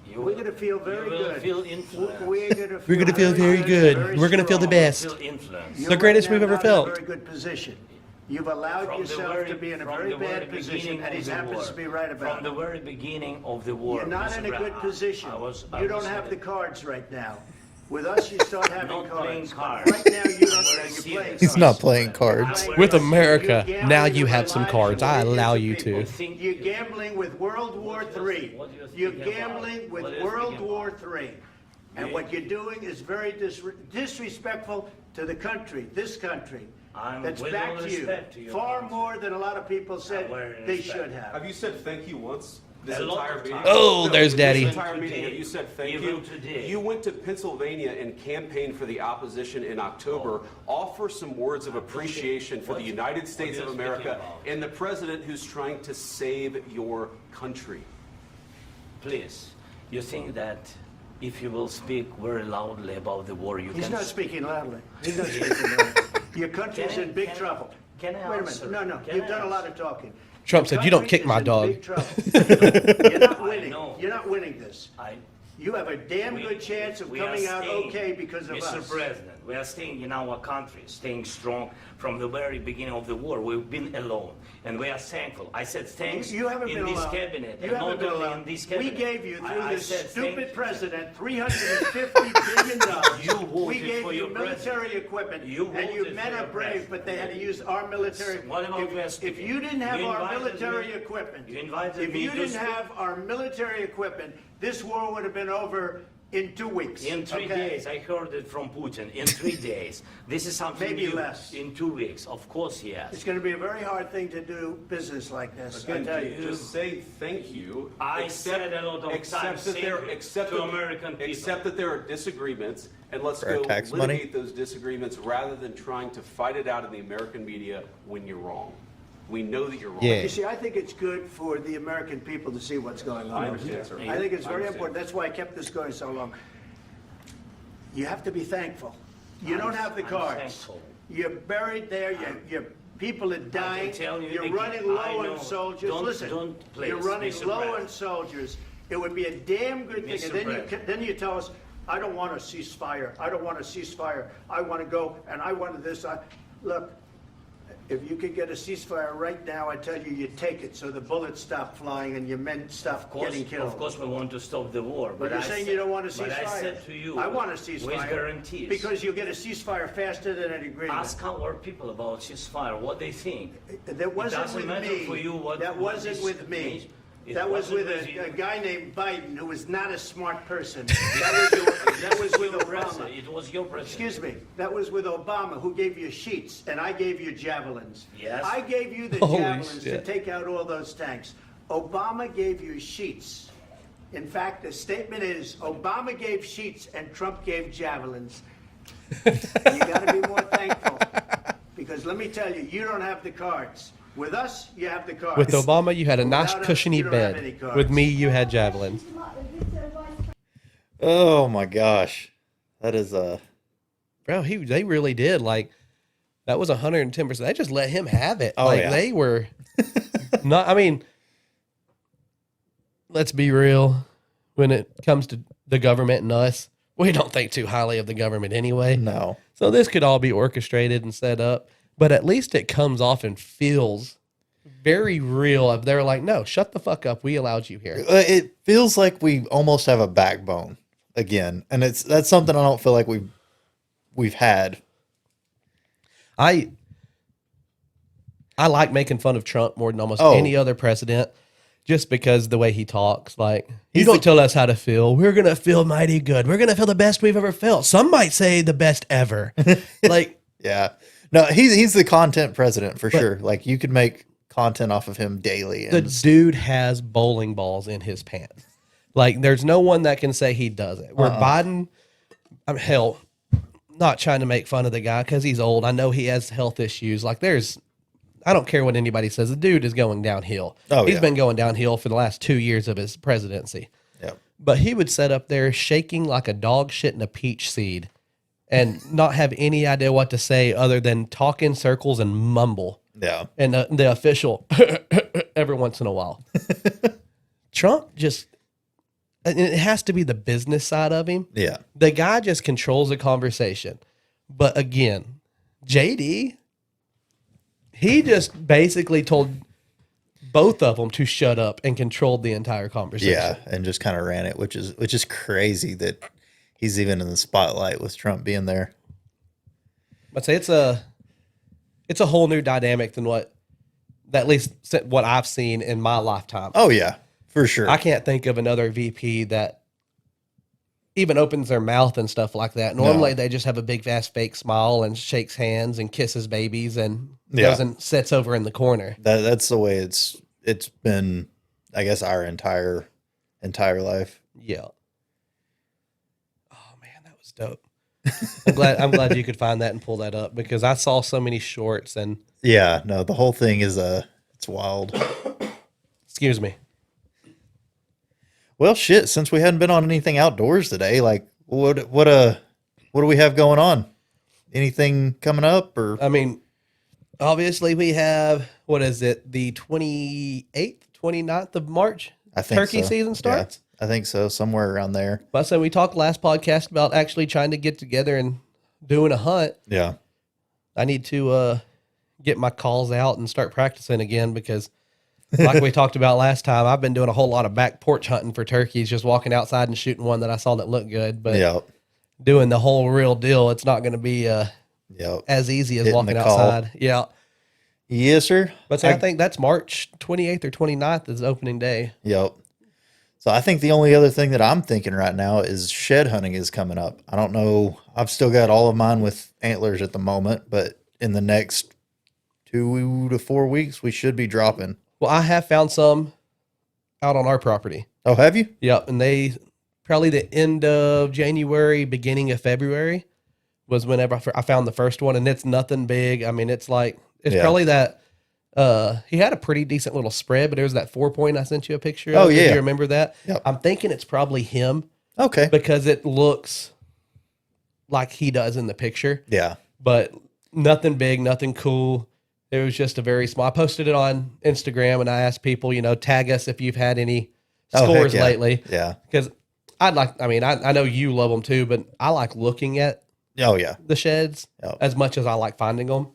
[SPEAKER 4] You
[SPEAKER 5] We're
[SPEAKER 4] will-
[SPEAKER 5] going to feel very
[SPEAKER 4] you will
[SPEAKER 5] good.
[SPEAKER 4] feel influenced.
[SPEAKER 5] We're going to feel,
[SPEAKER 1] We're gonna feel very good. We're gonna feel the
[SPEAKER 5] strong.
[SPEAKER 1] best.
[SPEAKER 4] Feel influence.
[SPEAKER 5] You're
[SPEAKER 1] The greatest
[SPEAKER 5] right now
[SPEAKER 1] we've ever
[SPEAKER 5] not in
[SPEAKER 1] felt.
[SPEAKER 5] a very good position. You've allowed
[SPEAKER 4] From the
[SPEAKER 5] yourself
[SPEAKER 4] very-
[SPEAKER 5] to be in a
[SPEAKER 4] from
[SPEAKER 5] very
[SPEAKER 4] the very
[SPEAKER 5] bad position,
[SPEAKER 4] beginning
[SPEAKER 5] and
[SPEAKER 4] of
[SPEAKER 5] he
[SPEAKER 4] the
[SPEAKER 5] happens
[SPEAKER 4] war.
[SPEAKER 5] to be right about
[SPEAKER 4] From the
[SPEAKER 5] it.
[SPEAKER 4] very beginning of the war.
[SPEAKER 5] You're not
[SPEAKER 4] Mr.
[SPEAKER 5] in a good
[SPEAKER 4] Brown,
[SPEAKER 5] position.
[SPEAKER 4] I was
[SPEAKER 5] You don't have the
[SPEAKER 4] there.
[SPEAKER 5] cards right now. With us, you start having
[SPEAKER 4] not
[SPEAKER 5] cards.
[SPEAKER 4] playing
[SPEAKER 5] But
[SPEAKER 4] cards.
[SPEAKER 5] Right now, you don't
[SPEAKER 4] We're
[SPEAKER 5] know you're
[SPEAKER 4] serious.
[SPEAKER 5] playing
[SPEAKER 2] He's
[SPEAKER 5] cards.
[SPEAKER 2] not playing cards.
[SPEAKER 1] With America,
[SPEAKER 5] You're
[SPEAKER 1] now
[SPEAKER 5] gambling
[SPEAKER 1] you
[SPEAKER 5] with
[SPEAKER 1] have some
[SPEAKER 5] lives
[SPEAKER 1] cards.
[SPEAKER 5] and
[SPEAKER 1] I
[SPEAKER 5] millions
[SPEAKER 1] allow
[SPEAKER 5] of
[SPEAKER 1] you
[SPEAKER 5] people.
[SPEAKER 1] to.
[SPEAKER 5] You're gambling with World War III.
[SPEAKER 4] What do you think
[SPEAKER 5] You're
[SPEAKER 4] about?
[SPEAKER 5] gambling with
[SPEAKER 4] What do you
[SPEAKER 5] World
[SPEAKER 4] think
[SPEAKER 5] War
[SPEAKER 4] about?
[SPEAKER 5] III. And what you're doing is very disrespectful to the country, this country.
[SPEAKER 4] I'm
[SPEAKER 5] That's
[SPEAKER 4] with
[SPEAKER 5] back
[SPEAKER 4] all
[SPEAKER 5] to you.
[SPEAKER 4] respect to your
[SPEAKER 5] Far
[SPEAKER 4] country.
[SPEAKER 5] more than a lot of people said
[SPEAKER 4] very
[SPEAKER 5] they
[SPEAKER 4] respect.
[SPEAKER 5] should have.
[SPEAKER 3] Have you said thank you once? This
[SPEAKER 4] A lot
[SPEAKER 3] entire
[SPEAKER 4] of
[SPEAKER 3] meeting?
[SPEAKER 4] times.
[SPEAKER 1] Oh, there's Daddy.
[SPEAKER 3] This entire
[SPEAKER 4] Even
[SPEAKER 3] meeting,
[SPEAKER 4] today.
[SPEAKER 3] have you said thank
[SPEAKER 4] Even
[SPEAKER 3] you?
[SPEAKER 4] today.
[SPEAKER 3] You went to Pennsylvania and campaigned for the opposition in October. Offer some words of appreciation for the United States
[SPEAKER 4] what
[SPEAKER 3] of
[SPEAKER 4] are you speaking
[SPEAKER 3] America
[SPEAKER 4] about?
[SPEAKER 3] and the president who's trying to save your country.
[SPEAKER 4] Please, you think that if you will speak very loudly about the war, you
[SPEAKER 5] He's
[SPEAKER 4] can...
[SPEAKER 5] not speaking loudly. He's not speaking loudly. Your country's
[SPEAKER 4] Can I-
[SPEAKER 5] in big
[SPEAKER 4] can I-
[SPEAKER 5] trouble.
[SPEAKER 4] can I
[SPEAKER 5] Wait a
[SPEAKER 4] answer?
[SPEAKER 5] minute. No,
[SPEAKER 4] Can
[SPEAKER 5] you've
[SPEAKER 4] I
[SPEAKER 5] done a lot
[SPEAKER 4] answer?
[SPEAKER 5] of talking.
[SPEAKER 1] Trump
[SPEAKER 5] Your
[SPEAKER 1] said, "You don't
[SPEAKER 5] country
[SPEAKER 1] kick my
[SPEAKER 5] is in
[SPEAKER 1] dog."
[SPEAKER 5] big trouble. You're not winning.
[SPEAKER 4] know.
[SPEAKER 5] You're not winning this.
[SPEAKER 4] I,
[SPEAKER 5] You have a damn
[SPEAKER 4] we-
[SPEAKER 5] good chance of
[SPEAKER 4] we are
[SPEAKER 5] coming out
[SPEAKER 4] staying.
[SPEAKER 5] okay because of
[SPEAKER 4] Mr.
[SPEAKER 5] us.
[SPEAKER 4] President, We are staying in our country, staying strong from the very beginning of the war. We've been alone, and we are thankful. I said thanks
[SPEAKER 5] You haven't
[SPEAKER 4] in
[SPEAKER 5] been
[SPEAKER 4] this
[SPEAKER 5] alone.
[SPEAKER 4] cabinet,
[SPEAKER 5] You
[SPEAKER 4] and
[SPEAKER 5] haven't
[SPEAKER 4] not
[SPEAKER 5] been
[SPEAKER 4] only
[SPEAKER 5] alone.
[SPEAKER 4] in this
[SPEAKER 5] We
[SPEAKER 4] cabinet.
[SPEAKER 5] gave you, through
[SPEAKER 4] I
[SPEAKER 5] this
[SPEAKER 4] said
[SPEAKER 5] stupid
[SPEAKER 4] thank-
[SPEAKER 5] president, $350 billion.
[SPEAKER 4] You voted
[SPEAKER 5] We gave
[SPEAKER 4] for
[SPEAKER 5] you
[SPEAKER 4] your
[SPEAKER 5] military
[SPEAKER 4] president.
[SPEAKER 5] equipment,
[SPEAKER 4] You
[SPEAKER 5] and you
[SPEAKER 4] voted
[SPEAKER 5] men
[SPEAKER 4] for
[SPEAKER 5] are
[SPEAKER 4] your
[SPEAKER 5] brave,
[SPEAKER 4] president.
[SPEAKER 5] but they had to use our military.
[SPEAKER 4] What about
[SPEAKER 5] if,
[SPEAKER 4] West
[SPEAKER 5] if
[SPEAKER 4] Indies?
[SPEAKER 5] you didn't have
[SPEAKER 4] You
[SPEAKER 5] our
[SPEAKER 4] invited
[SPEAKER 5] military
[SPEAKER 4] me-
[SPEAKER 5] equipment,
[SPEAKER 4] you invited
[SPEAKER 5] if
[SPEAKER 4] me
[SPEAKER 5] you
[SPEAKER 4] to
[SPEAKER 5] didn't
[SPEAKER 4] speak.
[SPEAKER 5] have our military equipment, this war would have been over in 2 weeks.
[SPEAKER 4] In 3
[SPEAKER 5] okay?
[SPEAKER 4] days, I heard it from Putin. In 3 days, this is something
[SPEAKER 5] Maybe
[SPEAKER 4] new.
[SPEAKER 5] less.
[SPEAKER 4] In 2 weeks, of course, yes.
[SPEAKER 5] It's going to be a very hard thing to do business like this. I
[SPEAKER 3] Again,
[SPEAKER 5] tell you.
[SPEAKER 3] just say thank you.
[SPEAKER 4] I said a lot of times
[SPEAKER 3] that there,
[SPEAKER 4] thank you
[SPEAKER 3] except
[SPEAKER 4] to
[SPEAKER 3] that,
[SPEAKER 4] American people.
[SPEAKER 3] Except that there are disagreements, and let's
[SPEAKER 2] For our
[SPEAKER 3] go
[SPEAKER 2] tax money?
[SPEAKER 3] litigate those disagreements rather than trying to fight it out in the American media when you're wrong. We know that you're wrong.
[SPEAKER 1] Yeah.
[SPEAKER 5] You see, I think it's good for the American people to see what's going on.
[SPEAKER 3] I understand, sir.
[SPEAKER 5] I think it's
[SPEAKER 3] I
[SPEAKER 5] very
[SPEAKER 3] understand.
[SPEAKER 5] important. That's why I kept this going so long. You have to be thankful. You don't have the
[SPEAKER 4] I'm
[SPEAKER 5] cards.
[SPEAKER 4] thankful.
[SPEAKER 5] You're buried there. Your people are dying.
[SPEAKER 4] tell you
[SPEAKER 5] You're
[SPEAKER 4] again,
[SPEAKER 5] running
[SPEAKER 4] I
[SPEAKER 5] low
[SPEAKER 4] know.
[SPEAKER 5] on soldiers.
[SPEAKER 4] Don't-
[SPEAKER 5] Listen,
[SPEAKER 4] don't, please,
[SPEAKER 5] you're running
[SPEAKER 4] Mr.
[SPEAKER 5] low
[SPEAKER 4] President.
[SPEAKER 5] on soldiers. It would be a damn good thing.
[SPEAKER 4] Mr.
[SPEAKER 5] And then
[SPEAKER 4] President.
[SPEAKER 5] then you tell us, I don't want a ceasefire. I don't want a ceasefire. I want to go and I want this. Look, if you could get a ceasefire right now, I tell you, you take it so the bullets stop flying and your men stop getting killed.
[SPEAKER 4] Of course, we want to stop the war.
[SPEAKER 5] But you're
[SPEAKER 4] I
[SPEAKER 5] saying
[SPEAKER 4] said-
[SPEAKER 5] you don't want a ceasefire.
[SPEAKER 4] But I said to you,
[SPEAKER 5] I want a ceasefire.
[SPEAKER 4] with guarantees.
[SPEAKER 5] Because you'll get a ceasefire faster than an agreement.
[SPEAKER 4] Ask our people about ceasefire, what they think.
[SPEAKER 5] That wasn't
[SPEAKER 4] doesn't
[SPEAKER 5] with
[SPEAKER 4] matter
[SPEAKER 5] me.
[SPEAKER 4] for you what-
[SPEAKER 5] That
[SPEAKER 4] what
[SPEAKER 5] wasn't
[SPEAKER 4] this
[SPEAKER 5] with me.
[SPEAKER 4] means. It
[SPEAKER 5] That was with
[SPEAKER 4] wasn't with
[SPEAKER 5] a
[SPEAKER 4] you.
[SPEAKER 5] guy named Biden who was not a smart person. That was with Obama.
[SPEAKER 4] It was your president.
[SPEAKER 5] Excuse me. That was with Obama, who gave you sheets, and I gave you javelins.
[SPEAKER 4] Yes.
[SPEAKER 5] I gave you the
[SPEAKER 1] Holy
[SPEAKER 5] javelins
[SPEAKER 1] shit.
[SPEAKER 5] to take out all those tanks. Obama gave you sheets. In fact, the statement is Obama gave sheets and Trump gave javelins. You got to be more thankful, because let me tell you, you don't have the cards. With us, you have the cards.
[SPEAKER 1] With Obama, you had a nice
[SPEAKER 5] Without us,
[SPEAKER 1] cushiony
[SPEAKER 5] you don't have any
[SPEAKER 1] bed.
[SPEAKER 5] cards.
[SPEAKER 1] With me, you had javelins.
[SPEAKER 2] Oh my gosh, that is
[SPEAKER 1] Bro, they really did. Like, that was 110%. They just let him have it.
[SPEAKER 2] Oh,
[SPEAKER 1] like,
[SPEAKER 2] yeah.
[SPEAKER 1] they were not, I mean, let's be real. When it comes to the government and us, we don't think too highly of the government anyway.
[SPEAKER 2] no.
[SPEAKER 1] So this could all be orchestrated and set up, but at least it comes off and feels very real. If they're like, no, shut the fuck up. We allowed you here.
[SPEAKER 2] It feels like we almost have a backbone again, and that's something I don't feel like we've had.
[SPEAKER 1] I like making fun of Trump more than almost
[SPEAKER 2] Oh.
[SPEAKER 1] any other president, just because the way he talks. Like, you
[SPEAKER 2] He's
[SPEAKER 1] don't
[SPEAKER 2] the-
[SPEAKER 1] tell us how to feel. We're gonna feel mighty good. We're gonna feel the best we've ever felt. Some might say the best ever. Like,
[SPEAKER 2] Yeah, no, he's the content president for sure. Like you could make content off of him daily.
[SPEAKER 1] the
[SPEAKER 2] And
[SPEAKER 1] dude has bowling balls in his pants. Like, there's no one that can say he doesn't. Where Biden, hell, not trying to make fun of the guy because he's old. I know he has health issues. Like, I don't care what anybody says. The dude is going downhill.
[SPEAKER 2] Oh,
[SPEAKER 1] He's
[SPEAKER 2] yeah.
[SPEAKER 1] been going downhill for the last 2 years of his presidency.
[SPEAKER 2] yeah,
[SPEAKER 1] But he would sit up there shaking like a dog shit in a peach seed and not have any idea what to say other than talk in circles and mumble.
[SPEAKER 2] yeah,
[SPEAKER 1] And the official every once in a while. Trump just, and it has to be the business side of him.
[SPEAKER 2] yeah.
[SPEAKER 1] The guy just controls the conversation. But again, JD, he just basically told both of them to shut up and controlled the entire conversation.
[SPEAKER 2] Yeah, and just kind of ran it, which is crazy that he's even in the spotlight with Trump being there.
[SPEAKER 1] I'd say it's a whole new dynamic than at least what I've seen in my lifetime.
[SPEAKER 2] Oh yeah, for sure.
[SPEAKER 1] I can't think of another VP that even opens their mouth and stuff like that. Normally they just have a big fast fake smile and shakes hands and kisses babies and
[SPEAKER 2] Yeah.
[SPEAKER 1] goes and sits over in the corner.
[SPEAKER 2] That's the way it's been, I guess, our entire life.
[SPEAKER 1] Yeah. Oh man, that was dope. I'm glad you could find that and pull that up because I saw so many shorts and
[SPEAKER 2] Yeah, no, the whole thing is it's wild.
[SPEAKER 1] excuse me.
[SPEAKER 2] Well, shit, since we hadn't been on anything outdoors today, like what do we have going on? Anything coming up or
[SPEAKER 1] I mean, obviously we have, what is it, the 28th, 29th of March?
[SPEAKER 2] I think
[SPEAKER 1] Turkey
[SPEAKER 2] so.
[SPEAKER 1] season starts?
[SPEAKER 2] Yeah, I think so, somewhere around there.
[SPEAKER 1] But so we talked last podcast about actually trying to get together and doing a hunt,
[SPEAKER 2] Yeah.
[SPEAKER 1] I need to get my calls out and start practicing again because, like we talked about last time, I've been doing a whole lot of back porch hunting for turkeys, just walking outside and shooting one that I saw that looked good. But
[SPEAKER 2] Yeah.
[SPEAKER 1] doing the whole real deal, it's not going to be
[SPEAKER 2] Yeah.
[SPEAKER 1] as easy as
[SPEAKER 2] Hitting
[SPEAKER 1] walking
[SPEAKER 2] the call.
[SPEAKER 1] outside. Yeah.
[SPEAKER 2] Yes, sir.
[SPEAKER 1] But see, I think that's March 28th or 29th is opening day.
[SPEAKER 2] Yep. So I think the only other thing that I'm thinking right now is shed hunting is coming up. I don't know. I've still got all of mine with antlers at the moment, but in the next 2 to 4 weeks, we should be dropping.
[SPEAKER 1] Well, I have found some out on our property.
[SPEAKER 2] Oh, have you?
[SPEAKER 1] Yep. And they probably the end of January, beginning of February was whenever I found the first one. And it's nothing big. I mean, it's
[SPEAKER 2] Yeah.
[SPEAKER 1] probably that. He had a pretty decent little spread, but it was that 4-point I sent you a picture of.
[SPEAKER 2] Oh,
[SPEAKER 1] Do
[SPEAKER 2] yeah.
[SPEAKER 1] you remember that?
[SPEAKER 2] Yep.
[SPEAKER 1] I'm thinking it's probably him
[SPEAKER 2] Okay.
[SPEAKER 1] because it looks like he does in the picture,
[SPEAKER 2] Yeah.
[SPEAKER 1] but nothing big, nothing cool. It was just a very small. I posted it on Instagram and I asked people, tag us if you've had any
[SPEAKER 2] Oh, heck
[SPEAKER 1] scores
[SPEAKER 2] yeah.
[SPEAKER 1] lately.
[SPEAKER 2] Yeah.
[SPEAKER 1] Because I know you love them too, but I like looking at
[SPEAKER 2] Oh, yeah.
[SPEAKER 1] the sheds
[SPEAKER 2] Yep.
[SPEAKER 1] as much as I like finding them.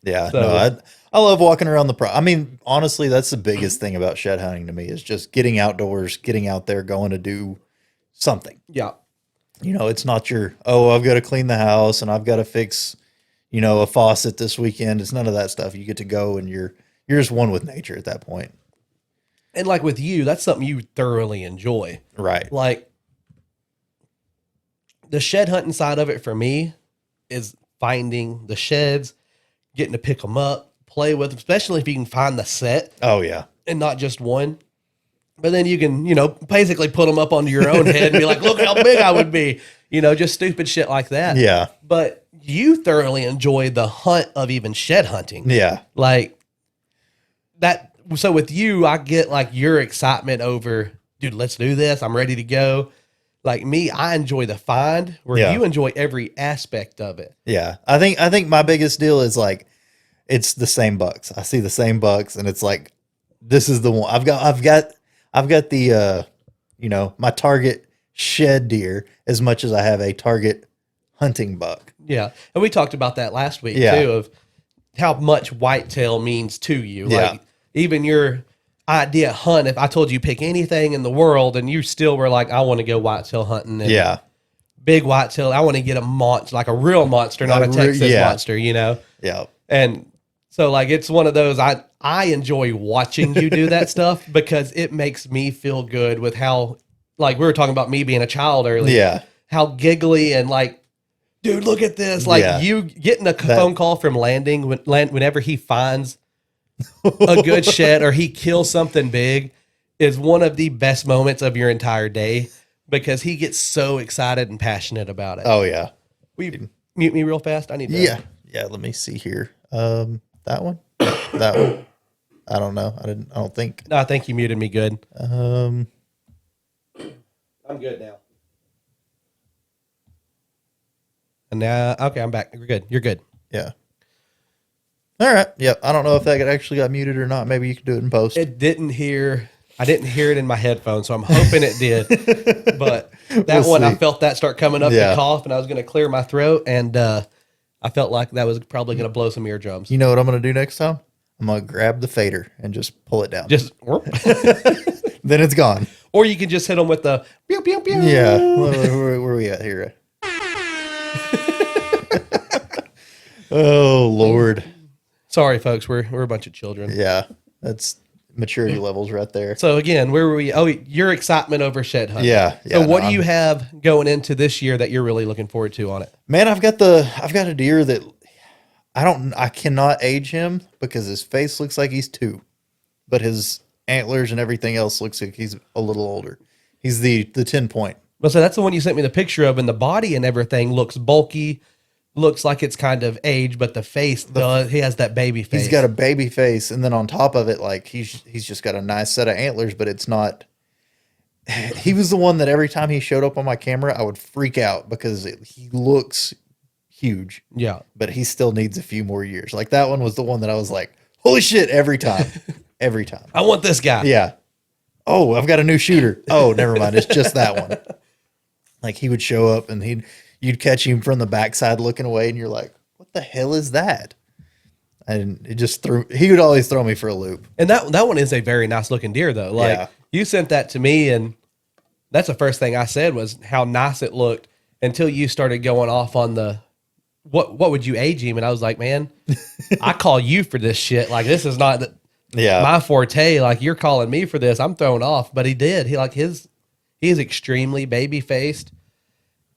[SPEAKER 2] Yeah.
[SPEAKER 1] So-
[SPEAKER 2] No, I love walking around I mean, honestly, that's the biggest thing about shed hunting to me is just getting outdoors, getting out there, going to do something.
[SPEAKER 1] Yeah.
[SPEAKER 2] It's not I've got to clean the house and I've got to fix, a faucet this weekend. It's none of that stuff. You get to go and you're just one with nature at that point.
[SPEAKER 1] And like with you, that's something you thoroughly enjoy.
[SPEAKER 2] Right.
[SPEAKER 1] Like the shed hunting side of it for me is finding the sheds, getting to pick them up, play with them, especially if you can find the set
[SPEAKER 2] Oh, yeah.
[SPEAKER 1] and not just one. But then you can, basically put them up onto your own head and be like, look how big I would be, just stupid shit like that.
[SPEAKER 2] Yeah.
[SPEAKER 1] But you thoroughly enjoy the hunt of even shed hunting.
[SPEAKER 2] Yeah.
[SPEAKER 1] Like that. So with you, I get like your excitement over, dude, let's do this. I'm ready to go. Like me, I enjoy the find where
[SPEAKER 2] Yeah.
[SPEAKER 1] you enjoy every aspect of it.
[SPEAKER 2] Yeah. I think my biggest deal is like, it's the same bucks. I see the same bucks and it's like, this is the one I've got the, my target shed deer as much as I have a target hunting buck.
[SPEAKER 1] Yeah. And we talked about that last week
[SPEAKER 2] Yeah.
[SPEAKER 1] too, of how much whitetail means to you.
[SPEAKER 2] Yeah.
[SPEAKER 1] Like even your idea hunt, if I told you pick anything in the world and you still were like, I want to go whitetail hunting. And
[SPEAKER 2] Yeah.
[SPEAKER 1] big whitetail. I want to get a monster, like a real monster, not a
[SPEAKER 2] A re-
[SPEAKER 1] Texas
[SPEAKER 2] yeah.
[SPEAKER 1] monster,
[SPEAKER 2] Yeah.
[SPEAKER 1] And so like, it's one of those, I enjoy watching you do that stuff because it makes me feel good with how, like we were talking about me being a child earlier.
[SPEAKER 2] Yeah.
[SPEAKER 1] How giggly and like, dude, look at this. Like
[SPEAKER 2] Yeah.
[SPEAKER 1] you getting a phone call from Landing whenever he finds a good shed or he kills something big is one of the best moments of your entire day because he gets so excited and passionate about it.
[SPEAKER 2] Oh, yeah.
[SPEAKER 1] Will you mute me real fast? I need to.
[SPEAKER 2] Yeah. Yeah. Let me see here. That one, that one. I don't know. I don't think.
[SPEAKER 1] No, I think you muted me good.
[SPEAKER 2] Um,
[SPEAKER 1] I'm good now. And now, okay, I'm back. You're good. You're good.
[SPEAKER 2] yeah. All right. Yep. I don't know if that actually got muted or not. Maybe you could do it in post.
[SPEAKER 1] I didn't hear it in my headphones, so I'm hoping it did. But that
[SPEAKER 2] We'll
[SPEAKER 1] one, I
[SPEAKER 2] see.
[SPEAKER 1] felt that start coming up
[SPEAKER 2] Yeah.
[SPEAKER 1] to cough, and I was going to clear my throat, and I felt like that was probably going to blow some eardrums.
[SPEAKER 2] You know what I'm going to do next time? I'm going to grab the fader and just pull it down.
[SPEAKER 1] Just,
[SPEAKER 2] Then it's gone.
[SPEAKER 1] or you can just hit them with the pew pew pew.
[SPEAKER 2] Yeah. Where are we at here? Oh, Lord.
[SPEAKER 1] Sorry, folks, we're a bunch of children.
[SPEAKER 2] Yeah. That's maturity levels right there.
[SPEAKER 1] So again, where were we? Oh, your excitement over shed hunting.
[SPEAKER 2] Yeah.
[SPEAKER 1] So what
[SPEAKER 2] no,
[SPEAKER 1] do you have going into this year that you're really looking forward to on it?
[SPEAKER 2] Man, I've got a deer that I cannot age him because his face looks like he's 2, but his antlers and everything else looks like he's a little older. He's the 10-point.
[SPEAKER 1] Well, so that's the one you sent me the picture of, and the body and everything looks bulky, looks like it's kind of aged, but the face does. He has that baby face.
[SPEAKER 2] He's got a baby face, and then on top of it, like he's just got a nice set of antlers, but it's not. He was the one that every time he showed up on my camera, I would freak out because he looks huge,
[SPEAKER 1] yeah.
[SPEAKER 2] but he still needs a few more years. Like that one was the one that I was like, holy shit, every time, every time.
[SPEAKER 1] I want this guy.
[SPEAKER 2] Yeah. Oh, I've got a new shooter. Oh, never mind. It's just that one. Like he would show up and you'd catch him from the backside looking away, and you're like, "What the hell is that?" And he would always throw me for a loop.
[SPEAKER 1] And that one is a very nice looking deer though. Like
[SPEAKER 2] Yeah.
[SPEAKER 1] you sent that to me, and that's the first thing I said was how nice it looked until you started going off on the what would you age him? And I was like, man, I call you for this shit. Like this is not
[SPEAKER 2] Yeah.
[SPEAKER 1] my forte. Like you're calling me for this. I'm thrown off. But he did. He is extremely baby faced.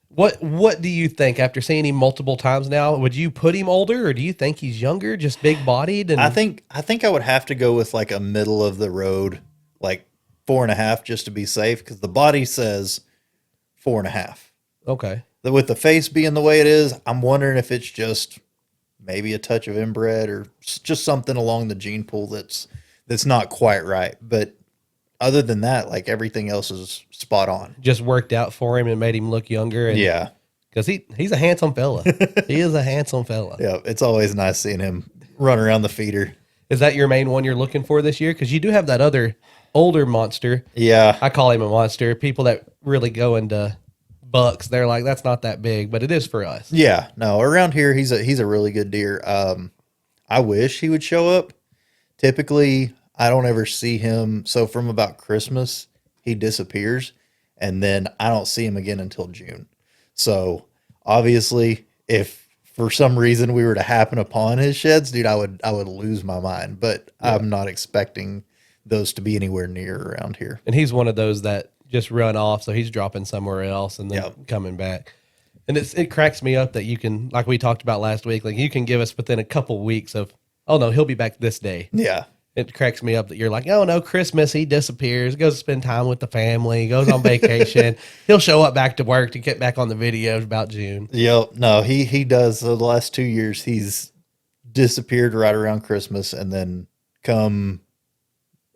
[SPEAKER 1] What do you think after seeing him multiple times now? Would you put him older, or do you think he's younger, just big bodied? And
[SPEAKER 2] I think I would have to go with like a middle of the road, like 4.5, just to be safe, because the body says 4.5.
[SPEAKER 1] okay.
[SPEAKER 2] With the face being the way it is, I'm wondering if it's just maybe a touch of inbred or just something along the gene pool that's not quite right. But other than that, like everything else is spot on.
[SPEAKER 1] Just worked out for him and made him look younger. And,
[SPEAKER 2] Yeah.
[SPEAKER 1] because he's a handsome fella. He is a handsome fella.
[SPEAKER 2] Yeah. It's always nice seeing him run around the feeder.
[SPEAKER 1] Is that your main one you're looking for this year? Because you do have that other older monster.
[SPEAKER 2] Yeah.
[SPEAKER 1] I call him a monster. People that really go into bucks, they're like, that's not that big, but it is for us.
[SPEAKER 2] Yeah. No, around here, he's a really good deer. I wish he would show up. Typically, I don't ever see him. So from about Christmas, he disappears, and then I don't see him again until June. So obviously, if for some reason we were to happen upon his sheds, dude, I would lose my mind. But I'm not expecting those to be anywhere near around here.
[SPEAKER 1] And he's one of those that just run off, so he's dropping somewhere else and then
[SPEAKER 2] Yep.
[SPEAKER 1] coming back. And it cracks me up that you can, like we talked about last week, like you can give us within a couple weeks of, oh no, he'll be back this day.
[SPEAKER 2] Yeah.
[SPEAKER 1] It cracks me up that you're like, oh no, Christmas, he disappears, goes to spend time with the family, goes on vacation. He'll show up back to work to get back on the videos about June.
[SPEAKER 2] Yep. No, he does. The last 2 years, he's disappeared right around Christmas, and then come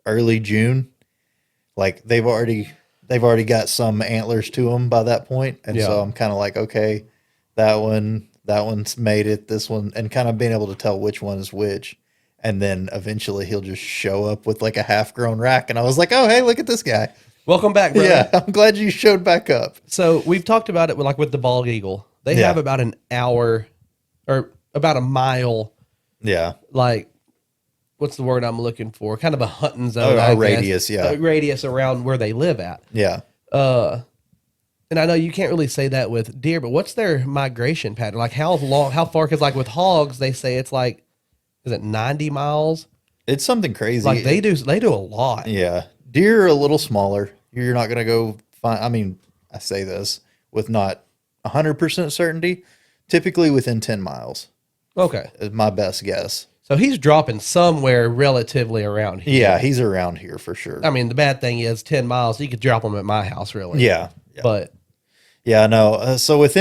[SPEAKER 2] early June, like they've already got some antlers to them by that point, and so
[SPEAKER 1] Yeah.
[SPEAKER 2] I'm kind of like, okay, that one's made it. This one, and kind of being able to tell which one is which. And then eventually he'll just show up with like a half-grown rack, and I was like, oh hey, look at this guy.
[SPEAKER 1] Welcome back, brother.
[SPEAKER 2] Yeah, I'm glad you showed back up.
[SPEAKER 1] So we've talked about it with the bald eagle. They
[SPEAKER 2] Yeah.
[SPEAKER 1] have about an hour or about a mile,
[SPEAKER 2] Yeah.
[SPEAKER 1] like what's the word I'm looking for? Kind of a hunting zone.
[SPEAKER 2] A
[SPEAKER 1] I guess.
[SPEAKER 2] radius, yeah.
[SPEAKER 1] A radius around where they live at.
[SPEAKER 2] Yeah.
[SPEAKER 1] And I know you can't really say that with deer, but what's their migration pattern? Like how far? Because like with hogs, they say it's like, is it 90 miles?
[SPEAKER 2] It's something crazy.
[SPEAKER 1] Like they do a lot.
[SPEAKER 2] Yeah. Deer are a little smaller. You're not going to go find, I mean, I say this with not 100% certainty, typically within 10 miles
[SPEAKER 1] Okay.
[SPEAKER 2] is my best guess.
[SPEAKER 1] So he's dropping somewhere relatively around here.
[SPEAKER 2] Yeah, he's around here for sure.
[SPEAKER 1] I mean, the bad thing is 10 miles, you could drop him at my house, really.
[SPEAKER 2] Yeah.
[SPEAKER 1] But
[SPEAKER 2] Yeah, no. So with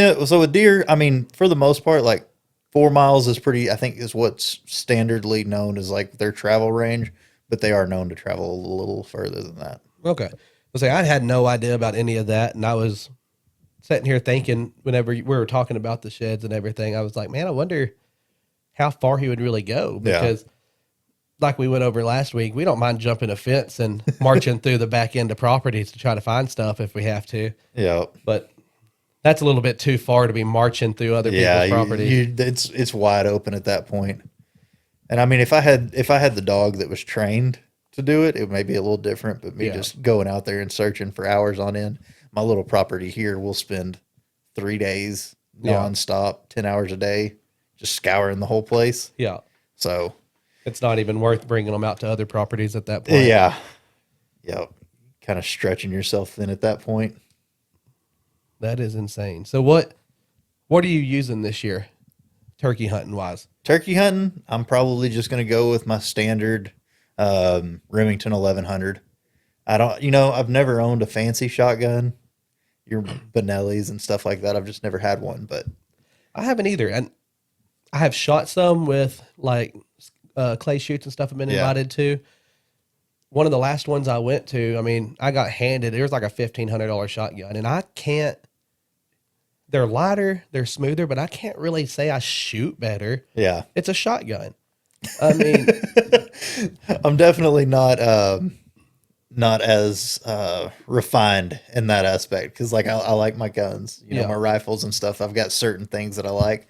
[SPEAKER 2] deer, I mean, for the most part, like 4 miles is pretty, I think is what's standardly known as like their travel range, but they are known to travel a little further than that.
[SPEAKER 1] okay. I say I had no idea about any of that, and I was sitting here thinking whenever we were talking about the sheds and everything, I was like, man, I wonder how far he would really go,
[SPEAKER 2] Yeah.
[SPEAKER 1] because like we went over last week, we don't mind jumping a fence and marching through the back end of properties to try to find stuff if we have to.
[SPEAKER 2] Yeah.
[SPEAKER 1] But that's a little bit too far to be marching through other
[SPEAKER 2] Yeah,
[SPEAKER 1] people's property.
[SPEAKER 2] it's wide open at that point. And I mean, if I had the dog that was trained to do it, it may be a little different. But me
[SPEAKER 1] Yeah.
[SPEAKER 2] just going out there and searching for hours on end, my little property here will spend 3 days
[SPEAKER 1] Yeah.
[SPEAKER 2] nonstop, 10 hours a day, just scouring the whole place.
[SPEAKER 1] Yeah.
[SPEAKER 2] So
[SPEAKER 1] It's not even worth bringing them out to other properties at that point.
[SPEAKER 2] yeah, kind of stretching yourself thin at that point.
[SPEAKER 1] That is insane. So what are you using this year, turkey hunting wise?
[SPEAKER 2] Turkey hunting, I'm probably just going to go with my standard Remington 1100. I've never owned a fancy shotgun, your Benellis and stuff like that. I've just never had one, but
[SPEAKER 1] I haven't either. And I have shot some with like clay shoots and stuff I've been
[SPEAKER 2] Yeah.
[SPEAKER 1] invited to. One of the last ones I went to, I mean, I got handed, it was like a $1,500 shotgun, and they're lighter, they're smoother, but I can't really say I shoot better.
[SPEAKER 2] yeah,
[SPEAKER 1] It's a shotgun. I mean,
[SPEAKER 2] I'm definitely not not as refined in that aspect because like I like my guns, you know,
[SPEAKER 1] Yeah.
[SPEAKER 2] my rifles and stuff. I've got certain things that I like.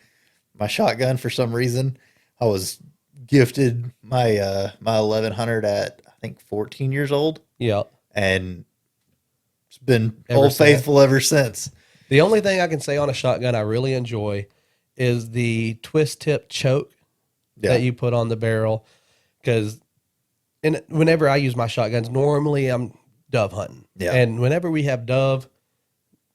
[SPEAKER 2] My shotgun, for some reason, I was gifted my 1100 at I think 14 years old,
[SPEAKER 1] Yeah.
[SPEAKER 2] and it's been
[SPEAKER 1] Ever
[SPEAKER 2] old
[SPEAKER 1] since.
[SPEAKER 2] faithful ever since.
[SPEAKER 1] The only thing I can say on a shotgun I really enjoy is the twist tip choke
[SPEAKER 2] Yeah,
[SPEAKER 1] that you put on the barrel. Because whenever I use my shotguns, normally I'm dove hunting.
[SPEAKER 2] Yeah.
[SPEAKER 1] And whenever we have dove,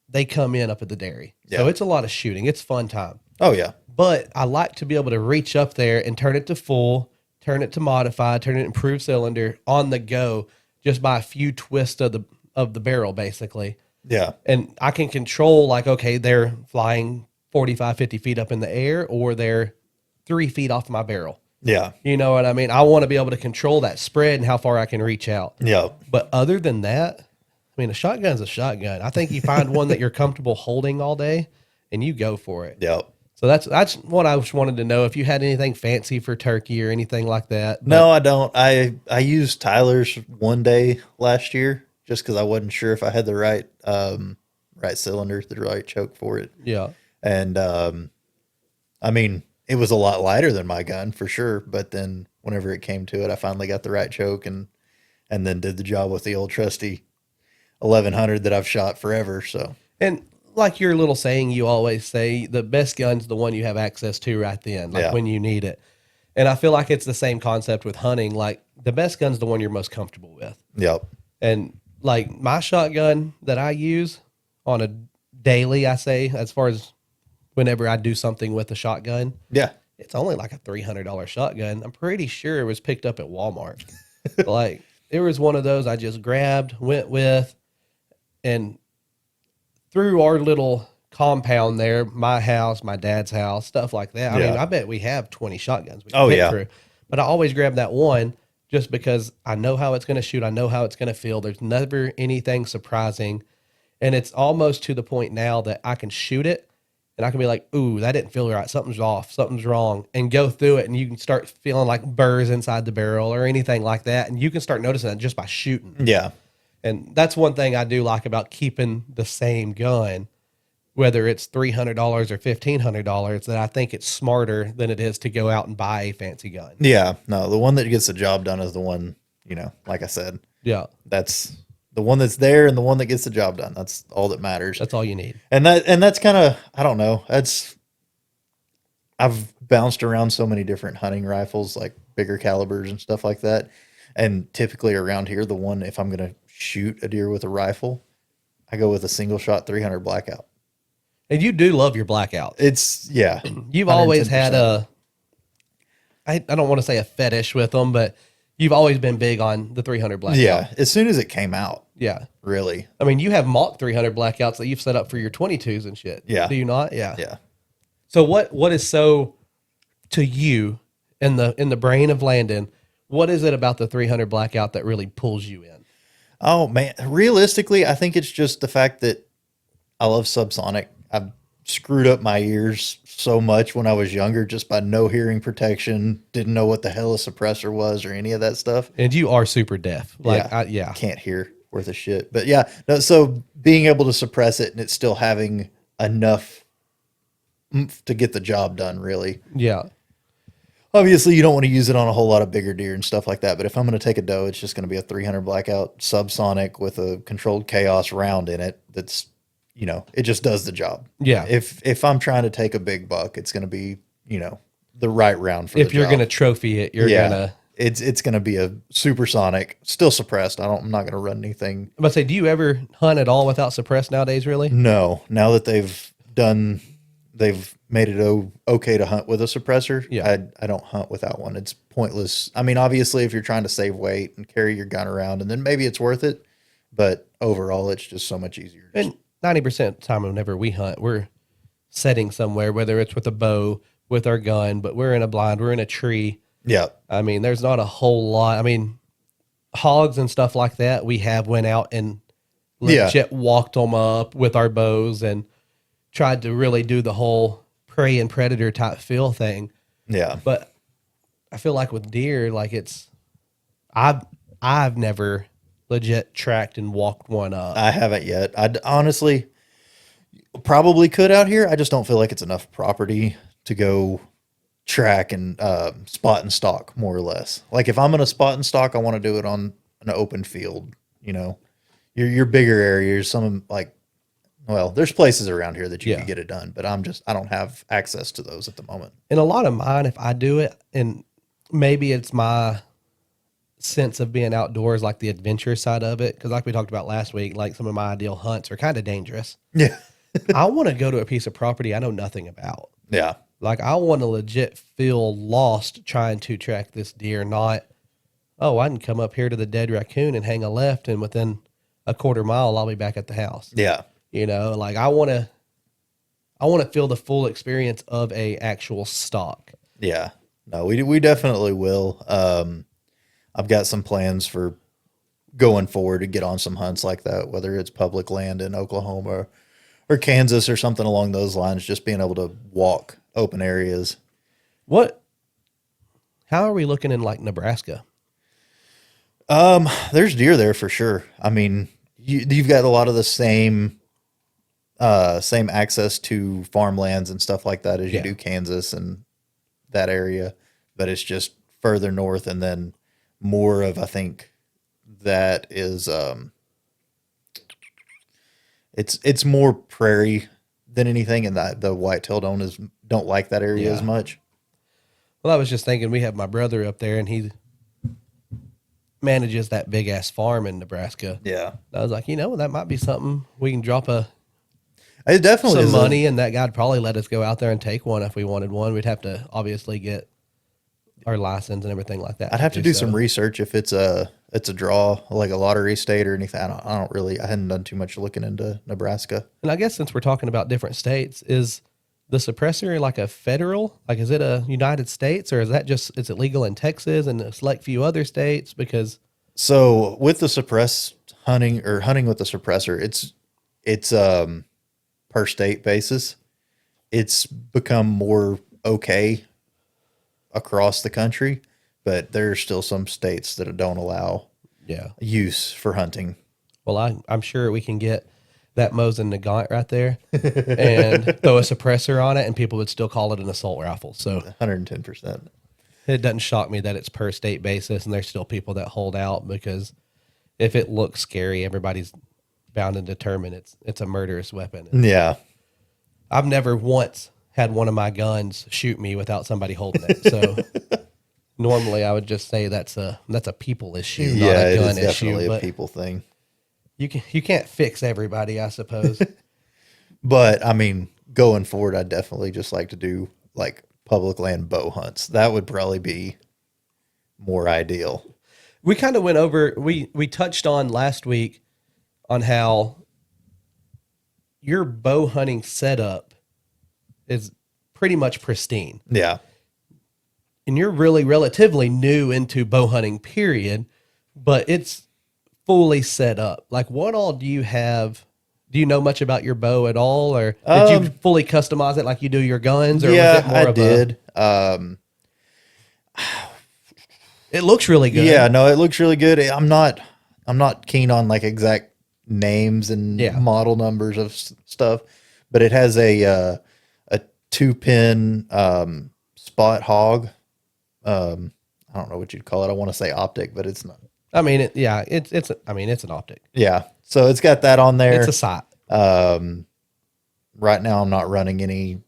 [SPEAKER 1] they come in up at the dairy. So
[SPEAKER 2] Yeah.
[SPEAKER 1] it's a lot of shooting. It's fun time.
[SPEAKER 2] oh yeah,
[SPEAKER 1] But I like to be able to reach up there and turn it to full, turn it to modified, turn it improved cylinder on the go just by a few twists of the barrel, basically.
[SPEAKER 2] yeah,
[SPEAKER 1] And I can control, like, okay, they're flying 45, 50 feet up in the air, or they're 3 feet off my barrel.
[SPEAKER 2] yeah,
[SPEAKER 1] You know what I mean? I want to be able to control that spread and how far I can reach out.
[SPEAKER 2] yeah,
[SPEAKER 1] But other than that, I mean, a shotgun's a shotgun. I think you find one that you're comfortable holding all day and you go for it.
[SPEAKER 2] yeah.
[SPEAKER 1] So that's what I just wanted to know, if you had anything fancy for turkey or anything like that. But
[SPEAKER 2] No, I don't. I used Tyler's one day last year just because I wasn't sure if I had the right cylinder, the right choke for it.
[SPEAKER 1] yeah.
[SPEAKER 2] And I mean, it was a lot lighter than my gun for sure. But then whenever it came to it, I finally got the right choke and then did the job with the old trusty 1100 that I've shot forever. So
[SPEAKER 1] And like your little saying, you always say the best gun's the one you have access to right then, like
[SPEAKER 2] Yeah.
[SPEAKER 1] when you need it. And I feel like it's the same concept with hunting. Like the best gun's the one you're most comfortable with.
[SPEAKER 2] yep,
[SPEAKER 1] And like my shotgun that I use on a daily, I say, as far as whenever I do something with a shotgun,
[SPEAKER 2] yeah,
[SPEAKER 1] it's only like a $300 shotgun. I'm pretty sure it was picked up at Walmart. Like it was one of those I just grabbed, went with, and through our little compound there, my house, my dad's house, stuff like that. I
[SPEAKER 2] Yeah.
[SPEAKER 1] mean, I bet we have 20 shotguns we
[SPEAKER 2] Oh,
[SPEAKER 1] pick
[SPEAKER 2] yeah.
[SPEAKER 1] through. But I always grab that one just because I know how it's going to shoot. I know how it's going to feel. There's never anything surprising. And it's almost to the point now that I can shoot it and I can be like, ooh, that didn't feel right. Something's off. Something's wrong. And go through it and you can start feeling like burrs inside the barrel or anything like that. And you can start noticing that just by shooting.
[SPEAKER 2] yeah,
[SPEAKER 1] And that's one thing I do like about keeping the same gun, whether it's $300 or $1,500, that I think it's smarter than it is to go out and buy a fancy gun.
[SPEAKER 2] yeah. No, the one that gets the job done is the one, you know, like I said,
[SPEAKER 1] Yeah,
[SPEAKER 2] that's the one that's there and the one that gets the job done. That's all that matters.
[SPEAKER 1] that's all you need.
[SPEAKER 2] And that's kind of, I don't know. I've bounced around so many different hunting rifles, like bigger calibers and stuff like that. And typically around here, the one, if I'm going to shoot a deer with a rifle, I go with a single shot 300 blackout.
[SPEAKER 1] And you do love your blackouts.
[SPEAKER 2] It's, yeah.
[SPEAKER 1] You've always
[SPEAKER 2] 110%.
[SPEAKER 1] had I don't want to say a fetish with them, but you've always been big on the 300 blackout.
[SPEAKER 2] Yeah. As soon as it came out,
[SPEAKER 1] Yeah.
[SPEAKER 2] really.
[SPEAKER 1] I mean, you have mock 300 blackouts that you've set up for your 22s and shit.
[SPEAKER 2] Yeah.
[SPEAKER 1] Do you not? Yeah.
[SPEAKER 2] Yeah.
[SPEAKER 1] So what is so to you in the brain of Landon? What is it about the 300 blackout that really pulls you in?
[SPEAKER 2] Oh man, realistically, I think it's just the fact that I love subsonic. I've screwed up my ears so much when I was younger just by no hearing protection, didn't know what the hell a suppressor was or any of that stuff.
[SPEAKER 1] And you are super deaf. Like,
[SPEAKER 2] Yeah.
[SPEAKER 1] yeah.
[SPEAKER 2] Can't hear worth a shit. But yeah, no, so being able to suppress it and it's still having enough oomph to get the job done, really.
[SPEAKER 1] Yeah.
[SPEAKER 2] Obviously, you don't want to use it on a whole lot of bigger deer and stuff like that. But if I'm going to take a doe, it's just going to be a 300 blackout subsonic with a controlled chaos round in it. That's, you know, it just does the job.
[SPEAKER 1] Yeah.
[SPEAKER 2] If I'm trying to take a big buck, it's going to be, you know, the right round for
[SPEAKER 1] If
[SPEAKER 2] the
[SPEAKER 1] you're
[SPEAKER 2] job.
[SPEAKER 1] going to trophy it, you're
[SPEAKER 2] yeah,
[SPEAKER 1] going to.
[SPEAKER 2] it's going to be a supersonic, still suppressed. I'm not going to run anything.
[SPEAKER 1] I'm about to say, do you ever hunt at all without suppressed nowadays, really?
[SPEAKER 2] No, now that they've made it okay to hunt with a suppressor.
[SPEAKER 1] Yeah.
[SPEAKER 2] I don't hunt without one. It's pointless. I mean, obviously, if you're trying to save weight and carry your gun around, and then maybe it's worth it. But overall, it's just so much easier.
[SPEAKER 1] And 90% of the time, whenever we hunt, we're setting somewhere, whether it's with a bow, with our gun, but we're in a blind, we're in a tree.
[SPEAKER 2] Yeah,
[SPEAKER 1] I mean, there's not a whole lot. I mean, hogs and stuff like that, we have went out and legit walked them up with our bows and tried to really do the whole prey and predator type feel thing.
[SPEAKER 2] yeah,
[SPEAKER 1] But I feel like with deer, like I've never legit tracked and walked one up?
[SPEAKER 2] I haven't yet. I honestly probably could out here. I just don't feel like it's enough property to go track and spot and stalk, more or less. Like if I'm going to spot and stalk, I want to do it on an open field. You know, your bigger areas. Some like, well, there's places around here that you can get it done, but I don't have access to those at the moment.
[SPEAKER 1] And a lot of mine, if I do it, and maybe it's my sense of being outdoors, like the adventure side of it, because like we talked about last week, like some of my ideal hunts are kind of dangerous.
[SPEAKER 2] Yeah.
[SPEAKER 1] I want to go to a piece of property I know nothing about.
[SPEAKER 2] Yeah.
[SPEAKER 1] Like I want to legit feel lost trying to track this deer, not, oh, I can come up here to the dead raccoon and hang a left, and within a quarter mile, I'll be back at the house.
[SPEAKER 2] Yeah.
[SPEAKER 1] You know, like I want to feel the full experience of a actual stalk.
[SPEAKER 2] Yeah. No, we definitely will. I've got some plans for going forward to get on some hunts like that, whether it's public land in Oklahoma or Kansas or something along those lines, just being able to walk open areas.
[SPEAKER 1] How are we looking in like Nebraska?
[SPEAKER 2] There's deer there for sure. I mean, you've got a lot of the same access to farmlands and stuff like that as you do Kansas and that area, but it's just further north, and then more of, I think that is, it's more prairie than anything. And the whitetail don't like that area as much.
[SPEAKER 1] Well, I was just thinking, we have my brother up there and he manages that big ass farm in Nebraska.
[SPEAKER 2] Yeah.
[SPEAKER 1] I was like, that might be something we can drop
[SPEAKER 2] It definitely
[SPEAKER 1] some
[SPEAKER 2] is
[SPEAKER 1] money, and that guy'd probably let us go out there and take one if we wanted one. We'd have to obviously get our license and everything like that.
[SPEAKER 2] I'd have to do some research if it's a draw, like a lottery state or anything. I hadn't done too much looking into Nebraska.
[SPEAKER 1] And I guess since we're talking about different states, is the suppressor like a federal, like is it a United States, or is it legal in Texas and a select few other states? Because
[SPEAKER 2] so with the hunting with the suppressor, it's per state basis. It's become more okay across the country, but there's still some states that don't allow use for hunting.
[SPEAKER 1] Well, I'm sure we can get that Mosin Nagant right there and throw a suppressor on it, and people would still call it an assault rifle. So
[SPEAKER 2] 110%.
[SPEAKER 1] It doesn't shock me that it's per state basis, and there's still people that hold out, because if it looks scary, everybody's bound and determined it's a murderous weapon.
[SPEAKER 2] Yeah.
[SPEAKER 1] I've never once had one of my guns shoot me without somebody holding it. So normally I would just say that's a people issue, not a gun
[SPEAKER 2] it is definitely
[SPEAKER 1] issue.
[SPEAKER 2] a people thing.
[SPEAKER 1] You can't fix everybody, I suppose.
[SPEAKER 2] But I mean, going forward, I'd definitely just like to do like public land bow hunts. That would probably be more ideal.
[SPEAKER 1] We kind of went over, we touched on last week on how your bow hunting setup is pretty much pristine.
[SPEAKER 2] Yeah.
[SPEAKER 1] And you're really relatively new into bow hunting, period, but it's fully set up. Like, what all do you have? Do you know much about your bow at all, or did you fully customize it like you do your guns? Or
[SPEAKER 2] Yeah,
[SPEAKER 1] was it more
[SPEAKER 2] I did.
[SPEAKER 1] It looks really good.
[SPEAKER 2] Yeah, no, it looks really good. I'm not keen on like exact names and model numbers of stuff, but it has a 2-pin spot hog. I don't know what you'd call it. I want to say optic, but it's not.
[SPEAKER 1] I mean, it's an optic.
[SPEAKER 2] Yeah, so it's got that on there.
[SPEAKER 1] It's a sight.
[SPEAKER 2] Right now, I'm not running any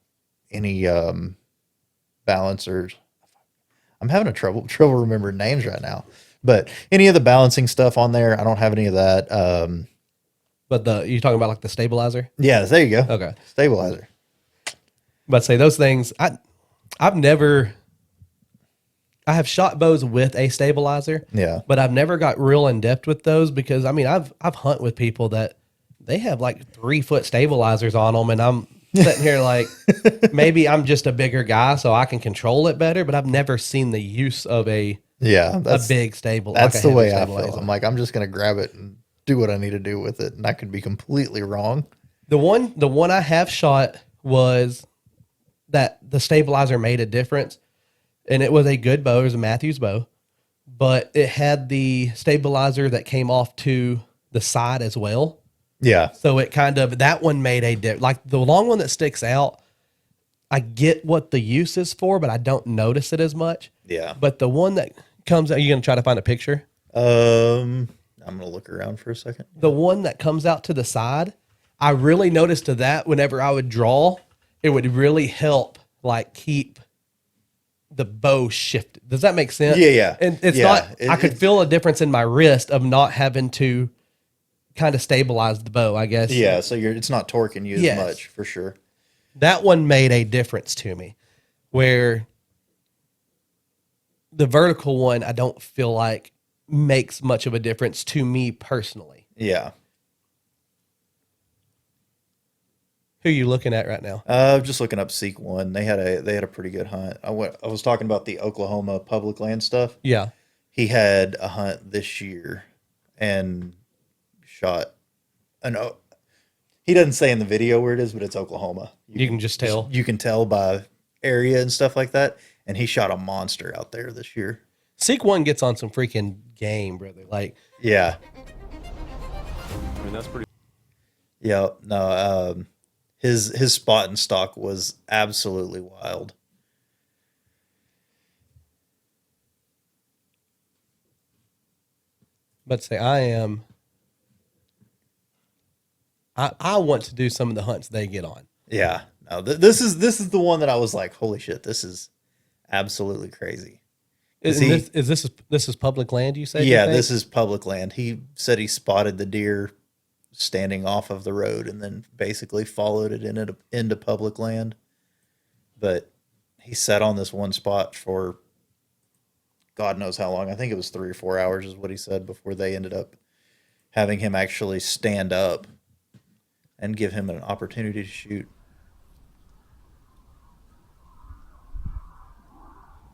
[SPEAKER 2] balancers. I'm having a trouble remembering names right now. But any of the balancing stuff on there, I don't have any of that.
[SPEAKER 1] But you're talking about like the stabilizer?
[SPEAKER 2] Yeah, there you go.
[SPEAKER 1] Okay.
[SPEAKER 2] Stabilizer.
[SPEAKER 1] But say those things, I have shot bows with a stabilizer.
[SPEAKER 2] Yeah.
[SPEAKER 1] But I've never got real in depth with those, because I mean, I've hunt with people that they have like 3-foot stabilizers on them, and I'm sitting here like, maybe I'm just a bigger guy so I can control it better, but I've never seen the use of a big stable.
[SPEAKER 2] That's the way I feel. I'm like, I'm just going to grab it and do what I need to do with it. And I could be completely wrong.
[SPEAKER 1] The one I have shot was that the stabilizer made a difference, and it was a good bow. It was a Matthews bow, but it had the stabilizer that came off to the side as well.
[SPEAKER 2] Yeah.
[SPEAKER 1] So it kind of, that one made a dip. Like the long one that sticks out, I get what the use is for, but I don't notice it as much.
[SPEAKER 2] Yeah.
[SPEAKER 1] But the one that comes out, you going to try to find a picture?
[SPEAKER 2] I'm gonna look around for a second.
[SPEAKER 1] The one that comes out to the side, I really noticed to that whenever I would draw, it would really help like keep the bow shifted. Does that make sense?
[SPEAKER 2] Yeah.
[SPEAKER 1] And it's I could feel a difference in my wrist of not having to kind of stabilize the bow, I guess.
[SPEAKER 2] Yeah, so it's not torquing you
[SPEAKER 1] Yes.
[SPEAKER 2] as much for sure.
[SPEAKER 1] That one made a difference to me, where the vertical one I don't feel like makes much of a difference to me personally.
[SPEAKER 2] Yeah.
[SPEAKER 1] Who are you looking at right now?
[SPEAKER 2] Just looking up Seek One. They had a pretty good hunt. I was talking about the Oklahoma public land stuff.
[SPEAKER 1] Yeah.
[SPEAKER 2] He had a hunt this year and shot he doesn't say in the video where it is, but it's Oklahoma.
[SPEAKER 1] You can just tell.
[SPEAKER 2] You can tell by area and stuff like that. And he shot a monster out there this year.
[SPEAKER 1] Seek One gets on some freaking game, brother. Like,
[SPEAKER 2] Yeah.
[SPEAKER 3] I mean, that's pretty.
[SPEAKER 2] Yeah. No, his spot and stock was absolutely wild.
[SPEAKER 1] but say I want to do some of the hunts they get on.
[SPEAKER 2] Yeah. No, this is the one that I was like, holy shit, this is absolutely crazy.
[SPEAKER 1] Is this public land? You say?
[SPEAKER 2] Yeah, this is public land. He said he spotted the deer standing off of the road and then basically followed it into public land. But he sat on this one spot for God knows how long. I think it was 3 or 4 hours is what he said before they ended up having him actually stand up and give him an opportunity to shoot.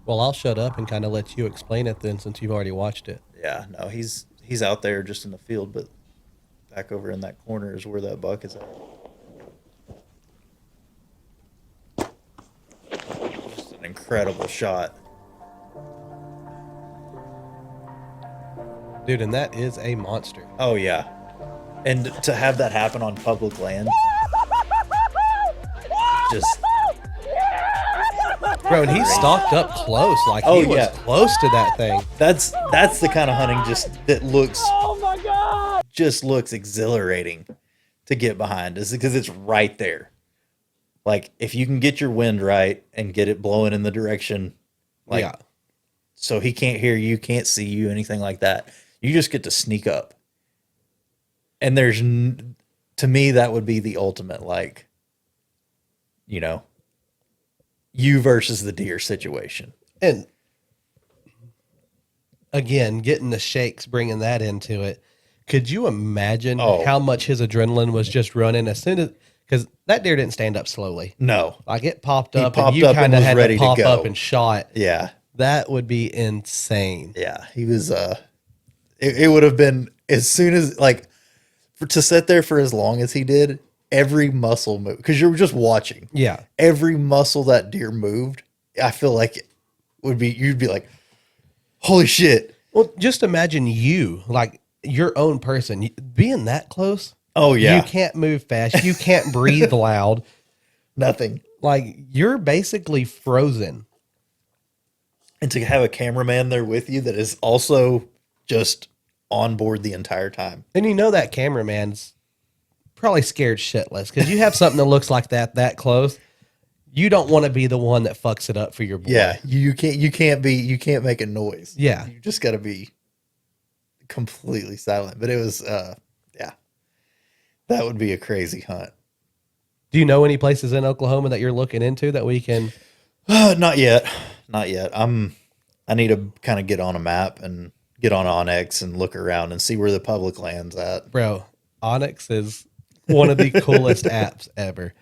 [SPEAKER 1] Well, I'll shut up and kind of let you explain it then, since you've already watched it.
[SPEAKER 2] Yeah, no, he's out there just in the field, but back over in that corner is where that buck is at. Just an incredible shot.
[SPEAKER 1] Dude, and that is a monster.
[SPEAKER 2] Oh yeah. And to have that happen on public land, just
[SPEAKER 1] Bro, and he stalked up close. Like,
[SPEAKER 2] Oh,
[SPEAKER 1] he was
[SPEAKER 2] yeah.
[SPEAKER 1] close to that thing.
[SPEAKER 2] that's the kind of hunting that looks just looks exhilarating to get behind, is because it's right there. Like if you can get your wind right and get it blowing in the direction, like
[SPEAKER 1] Yeah.
[SPEAKER 2] so he can't hear you, can't see you, anything like that. You just get to sneak up. And to me, that would be the ultimate, like, you know, you versus the deer situation.
[SPEAKER 1] And again, getting the shakes, bringing that into it. Could you imagine how much his adrenaline was just running as soon as, because that deer didn't stand up slowly.
[SPEAKER 2] No.
[SPEAKER 1] Like it popped
[SPEAKER 2] He
[SPEAKER 1] up
[SPEAKER 2] popped
[SPEAKER 1] and you
[SPEAKER 2] up and
[SPEAKER 1] kind of
[SPEAKER 2] was
[SPEAKER 1] had
[SPEAKER 2] ready
[SPEAKER 1] to
[SPEAKER 2] to
[SPEAKER 1] pop
[SPEAKER 2] go.
[SPEAKER 1] up and shot.
[SPEAKER 2] Yeah.
[SPEAKER 1] That would be insane.
[SPEAKER 2] Yeah. He was, it would have been as soon as, like, to sit there for as long as he did, every muscle moved, because you were just watching.
[SPEAKER 1] Yeah.
[SPEAKER 2] Every muscle that deer moved, I feel like you'd be like, holy shit.
[SPEAKER 1] Well, just imagine you, like your own person, being that close.
[SPEAKER 2] Oh, yeah.
[SPEAKER 1] You can't move fast. You can't breathe loud.
[SPEAKER 2] Nothing.
[SPEAKER 1] Like you're basically frozen.
[SPEAKER 2] And to have a cameraman there with you that is also just on board the entire time.
[SPEAKER 1] And you know that cameraman's probably scared shitless because you have something that looks like that close. You don't want to be the one that fucks it up for your boy.
[SPEAKER 2] Yeah, you can't make a noise.
[SPEAKER 1] Yeah.
[SPEAKER 2] You just got to be completely silent. But it was yeah. That would be a crazy hunt.
[SPEAKER 1] Do you know any places in Oklahoma that you're looking into that we can?
[SPEAKER 2] Not yet. Not yet. I need to kind of get on a map and get on Onyx and look around and see where the public land's at.
[SPEAKER 1] Bro, Onyx is one of the coolest apps ever.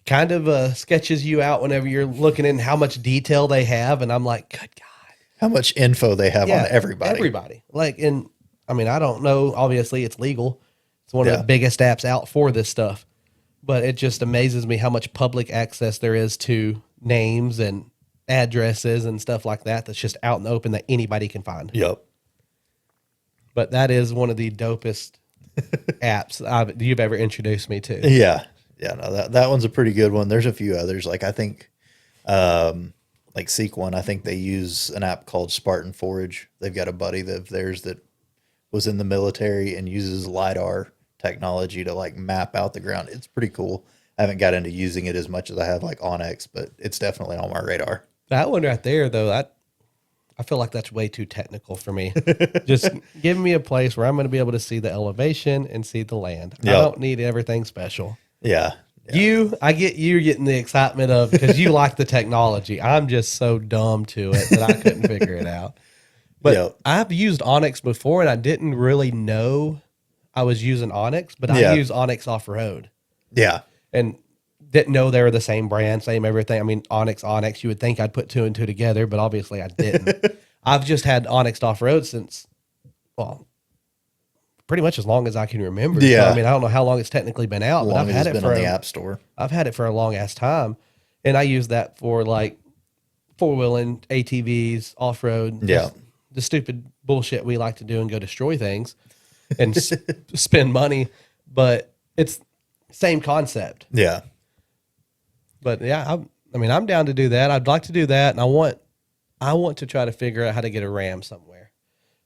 [SPEAKER 1] Kind of sketches you out whenever you're looking in how much detail they have. And I'm like, good God.
[SPEAKER 2] How much info they have on everybody.
[SPEAKER 1] Everybody. Like, and I mean, I don't know. Obviously, it's legal. It's one of
[SPEAKER 2] Yeah.
[SPEAKER 1] the biggest apps out for this stuff. But it just amazes me how much public access there is to names and addresses and stuff like that that's just out in the open that anybody can find.
[SPEAKER 2] Yep.
[SPEAKER 1] But that is one of the dopest apps you've ever introduced me to.
[SPEAKER 2] Yeah. Yeah. No, that one's a pretty good one. There's a few others. Like I think, like Seek One, I think they use an app called Spartan Forage. They've got a buddy of theirs that was in the military and uses LiDAR technology to like map out the ground. It's pretty cool. I haven't got into using it as much as I have like Onyx, but it's definitely on my radar.
[SPEAKER 1] That one right there, though, I feel like that's way too technical for me. Just give me a place where I'm going to be able to see the elevation and see the land. I
[SPEAKER 2] Yep.
[SPEAKER 1] don't need everything special.
[SPEAKER 2] Yeah. Yeah.
[SPEAKER 1] I get you getting the excitement of because you like the technology. I'm just so dumb to it that I couldn't figure it out. But
[SPEAKER 2] Yep.
[SPEAKER 1] I've used Onyx before, and I didn't really know I was using Onyx, but
[SPEAKER 2] Yeah.
[SPEAKER 1] I use Onyx off-road
[SPEAKER 2] Yeah.
[SPEAKER 1] and didn't know they were the same brand, same everything. I mean, Onyx, you would think I'd put two and two together, but obviously I didn't. I've just had Onyx off-road since, well, pretty much as long as I can remember.
[SPEAKER 2] Yeah.
[SPEAKER 1] So, I mean, I don't know how long it's technically been out, but
[SPEAKER 2] Long
[SPEAKER 1] I've
[SPEAKER 2] as
[SPEAKER 1] had
[SPEAKER 2] it's
[SPEAKER 1] it
[SPEAKER 2] been
[SPEAKER 1] for
[SPEAKER 2] on the App Store.
[SPEAKER 1] I've had it for a long ass time, and I use that for like four-wheeling ATVs, off-road.
[SPEAKER 2] Yeah.
[SPEAKER 1] just the stupid bullshit we like to do and go destroy things and spend money, but it's same concept.
[SPEAKER 2] Yeah.
[SPEAKER 1] But yeah, I'm down to do that. I'd like to do that, and I want to try to figure out how to get a Ram somewhere,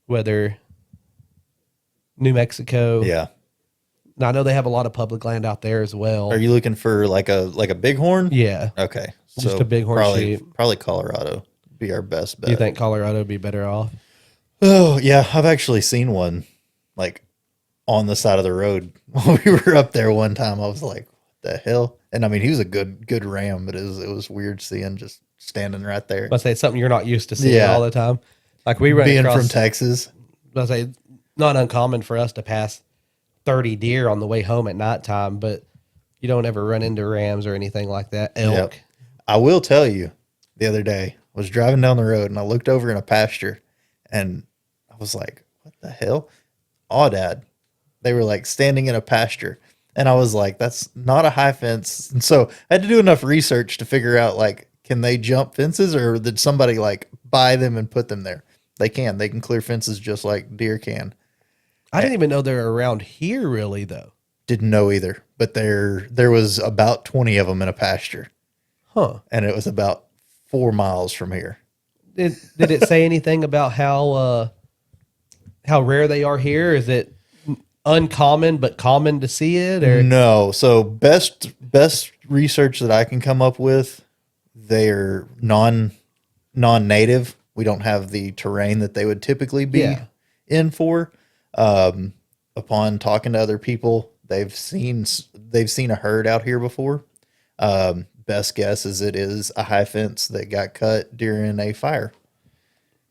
[SPEAKER 1] whether New Mexico.
[SPEAKER 2] Yeah.
[SPEAKER 1] Now, I know they have a lot of public land out there as well.
[SPEAKER 2] Are you looking for like a bighorn?
[SPEAKER 1] Yeah.
[SPEAKER 2] Okay.
[SPEAKER 1] Just a bighorn sheep.
[SPEAKER 2] Probably Colorado would be our best bet.
[SPEAKER 1] Do you think Colorado would be better off?
[SPEAKER 2] Oh, yeah. I've actually seen one like on the side of the road while we were up there one time. I was like, what the hell? And I mean, he was a good ram, but it was weird seeing just standing right there.
[SPEAKER 1] Let's say it's something you're not used to seeing
[SPEAKER 2] Yeah.
[SPEAKER 1] all the time. Like we run
[SPEAKER 2] Being
[SPEAKER 1] across,
[SPEAKER 2] from Texas.
[SPEAKER 1] let's say not uncommon for us to pass 30 deer on the way home at nighttime, but you don't ever run into rams or anything like that. Elk.
[SPEAKER 2] Yep. I will tell you, the other day, I was driving down the road and I looked over in a pasture and I was like, what the hell? Dad. They were like standing in a pasture. And I was like, that's not a high fence. And so I had to do enough research to figure out like, can they jump fences or did somebody like buy them and put them there? They can. They can clear fences just like deer can.
[SPEAKER 1] I didn't even know they're around here really though.
[SPEAKER 2] Didn't know either. But there was about 20 of them in a pasture.
[SPEAKER 1] Huh.
[SPEAKER 2] And it was about 4 miles from here.
[SPEAKER 1] Did it say anything about how rare they are here? Is it uncommon but common to see it, or
[SPEAKER 2] No. So best research that I can come up with, they're non-native. We don't have the terrain that they would typically be
[SPEAKER 1] Yeah.
[SPEAKER 2] in for. Upon talking to other people, they've seen a herd out here before. Best guess is it is a high fence that got cut during a fire,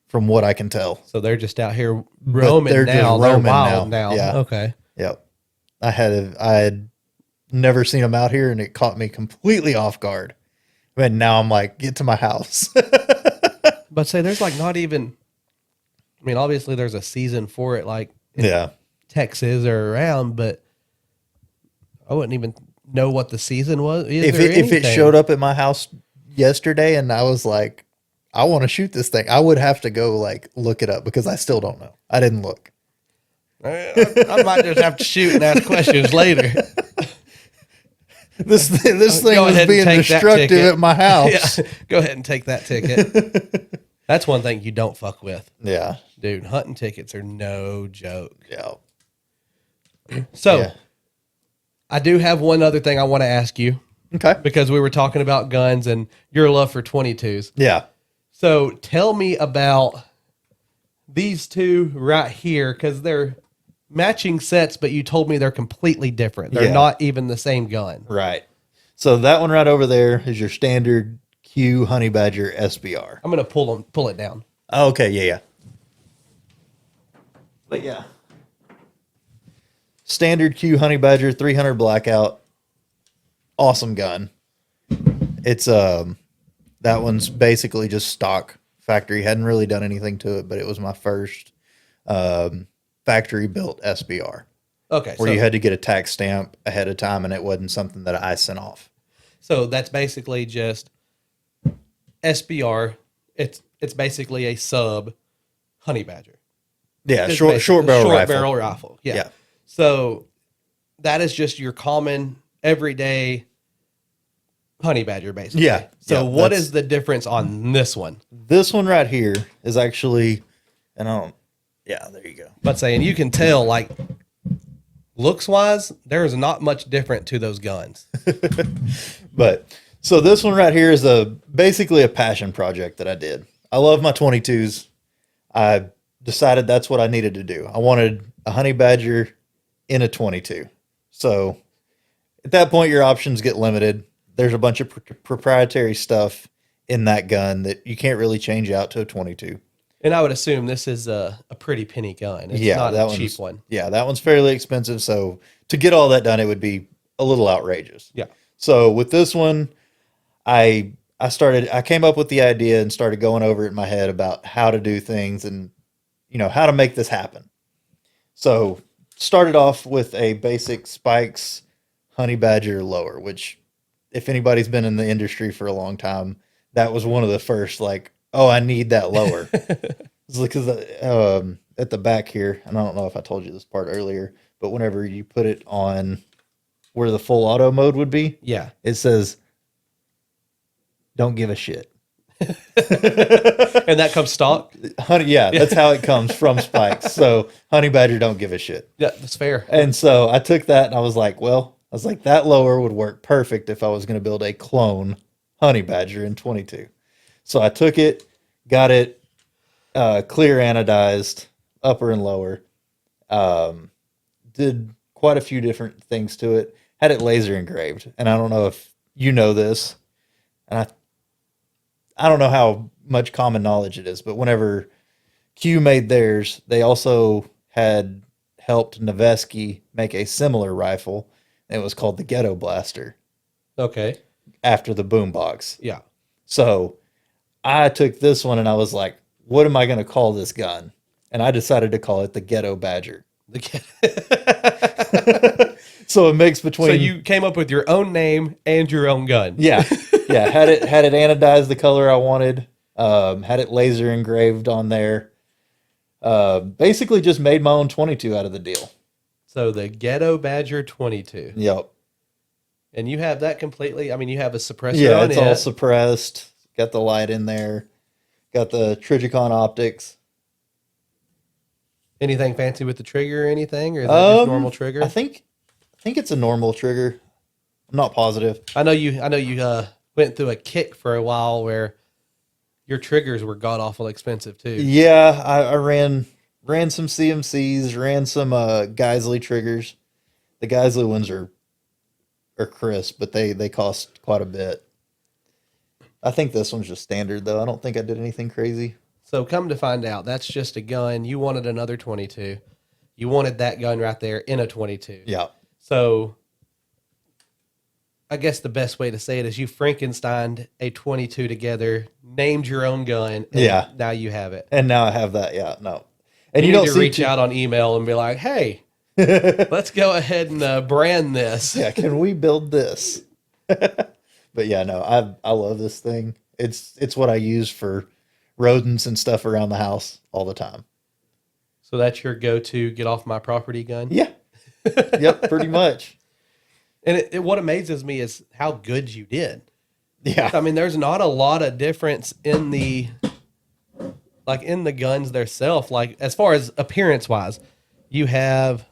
[SPEAKER 2] from what I can tell.
[SPEAKER 1] so they're just out here roaming
[SPEAKER 2] they're just
[SPEAKER 1] now? They're
[SPEAKER 2] roaming
[SPEAKER 1] wild
[SPEAKER 2] now.
[SPEAKER 1] now.
[SPEAKER 2] Yeah.
[SPEAKER 1] Okay.
[SPEAKER 2] Yep. I had never seen them out here and it caught me completely off guard. And now I'm like, get to my house.
[SPEAKER 1] But say there's like not even. I mean, obviously there's a season for it, like in
[SPEAKER 2] Yeah.
[SPEAKER 1] Texas or around, but I wouldn't even know what the season was.
[SPEAKER 2] If it showed up at my house yesterday and I was like, I want to shoot this thing, I would have to go like look it up because I still don't know. I didn't look.
[SPEAKER 1] I might just have to shoot and ask questions later.
[SPEAKER 2] This thing
[SPEAKER 1] Go
[SPEAKER 2] was
[SPEAKER 1] ahead and
[SPEAKER 2] being
[SPEAKER 1] take that
[SPEAKER 2] destructive
[SPEAKER 1] ticket.
[SPEAKER 2] at my house.
[SPEAKER 1] Yeah, go ahead and take that ticket. That's one thing you don't fuck with,
[SPEAKER 2] Yeah.
[SPEAKER 1] dude. Hunting tickets are no joke.
[SPEAKER 2] Yeah.
[SPEAKER 1] So,
[SPEAKER 2] Yeah.
[SPEAKER 1] I do have one other thing I want to ask you
[SPEAKER 2] Okay.
[SPEAKER 1] because we were talking about guns and your love for 22s.
[SPEAKER 2] Yeah.
[SPEAKER 1] So, tell me about these two right here because they're matching sets, but you told me they're completely different. They're
[SPEAKER 2] Yeah.
[SPEAKER 1] not even the same gun.
[SPEAKER 2] Right. So that one right over there is your standard Q Honey Badger SBR.
[SPEAKER 1] I'm going to pull it down.
[SPEAKER 2] Oh, okay, yeah. But yeah. Standard Q Honey Badger 300 Blackout. Awesome gun. It's that one's basically just stock factory. Hadn't really done anything to it, but it was my first factory built SBR.
[SPEAKER 1] Okay.
[SPEAKER 2] Where you had to get a tax stamp ahead of time and it wasn't something that I sent off.
[SPEAKER 1] So that's basically just SBR. It's basically a sub honey badger.
[SPEAKER 2] Yeah,
[SPEAKER 1] It's
[SPEAKER 2] short
[SPEAKER 1] basically
[SPEAKER 2] barrel
[SPEAKER 1] short
[SPEAKER 2] rifle.
[SPEAKER 1] barrel rifle. Yeah.
[SPEAKER 2] Yeah.
[SPEAKER 1] So that is just your common everyday honey badger, basically.
[SPEAKER 2] Yeah.
[SPEAKER 1] So
[SPEAKER 2] Yeah,
[SPEAKER 1] what
[SPEAKER 2] that's-
[SPEAKER 1] is the difference on this one?
[SPEAKER 2] This one right here is actually, and I don't. Yeah, there you go.
[SPEAKER 1] But saying you can tell, like looks wise, there is not much different to those guns.
[SPEAKER 2] But so this one right here is basically a passion project that I did. I love my 22s. I decided that's what I needed to do. I wanted a honey badger in a 22. So at that point, your options get limited. There's a bunch of proprietary stuff in that gun that you can't really change out to a 22.
[SPEAKER 1] And I would assume this is a pretty penny gun. It's not a cheap one.
[SPEAKER 2] Yeah, that one's fairly expensive. So to get all that done, it would be a little outrageous.
[SPEAKER 1] Yeah.
[SPEAKER 2] So with this one, I came up with the idea and started going over it in my head about how to do things and, how to make this happen. So started off with a basic Spikes honey badger lower, which if anybody's been in the industry for a long time, that was one of the first, like, oh, I need that lower. It's because at the back here, and I don't know if I told you this part earlier, but whenever you put it on where the full auto mode would be,
[SPEAKER 1] Yeah.
[SPEAKER 2] it says, don't give a shit.
[SPEAKER 1] And that comes stock?
[SPEAKER 2] Honey, yeah, that's how it comes from Spikes. So honey badger don't give a shit.
[SPEAKER 1] Yeah, that's fair.
[SPEAKER 2] And so I took that and I was like, that lower would work perfect if I was going to build a clone honey badger in 22. So I took it, got it clear anodized, upper and lower. Did quite a few different things to it. Had it laser engraved. And I don't know if you know this, and I don't know how much common knowledge it is, but whenever Q made theirs, they also had helped Noveski make a similar rifle. It was called the Ghetto Blaster
[SPEAKER 1] Okay.
[SPEAKER 2] after the boombox.
[SPEAKER 1] Yeah.
[SPEAKER 2] So I took this one and I was like, what am I going to call this gun? And I decided to call it the Ghetto Badger. So a mix between.
[SPEAKER 1] So you came up with your own name and your own gun.
[SPEAKER 2] Yeah. Yeah. Had it anodized the color I wanted. Had it laser engraved on there. Basically just made my own 22 out of the deal.
[SPEAKER 1] So the Ghetto Badger 22.
[SPEAKER 2] Yep.
[SPEAKER 1] And you have that completely. I mean, you have a suppressor
[SPEAKER 2] Yeah,
[SPEAKER 1] on
[SPEAKER 2] it's all suppressed. Got the light in there. Got the Trigicon optics.
[SPEAKER 1] Anything fancy with the trigger or anything? Or is that just normal trigger?
[SPEAKER 2] I think it's a normal trigger. I'm not positive.
[SPEAKER 1] I know you went through a kick for a while where your triggers were god awful expensive too.
[SPEAKER 2] Yeah, I ran some CMCs, ran some Geisley triggers. The Geisley ones are crisp, but they cost quite a bit. I think this one's just standard though. I don't think I did anything crazy.
[SPEAKER 1] So come to find out, that's just a gun. You wanted another 22. You wanted that gun right there in a 22.
[SPEAKER 2] Yeah.
[SPEAKER 1] So I guess the best way to say it is you Frankensteined a 22 together, named your own gun, and
[SPEAKER 2] Yeah.
[SPEAKER 1] now you have it.
[SPEAKER 2] And now I have that. Yeah, no. And
[SPEAKER 1] You
[SPEAKER 2] you
[SPEAKER 1] need
[SPEAKER 2] don't
[SPEAKER 1] to
[SPEAKER 2] see
[SPEAKER 1] reach out on email and be like, hey, let's go ahead and brand this.
[SPEAKER 2] Yeah, can we build this? But yeah, no, I love this thing. It's what I use for rodents and stuff around the house all the time.
[SPEAKER 1] So that's your go-to get off my property gun?
[SPEAKER 2] Yeah. Yep, pretty much.
[SPEAKER 1] And what amazes me is how good you did.
[SPEAKER 2] Yeah.
[SPEAKER 1] I mean, there's not a lot of difference in the guns themselves. Like as far as appearance wise, you have.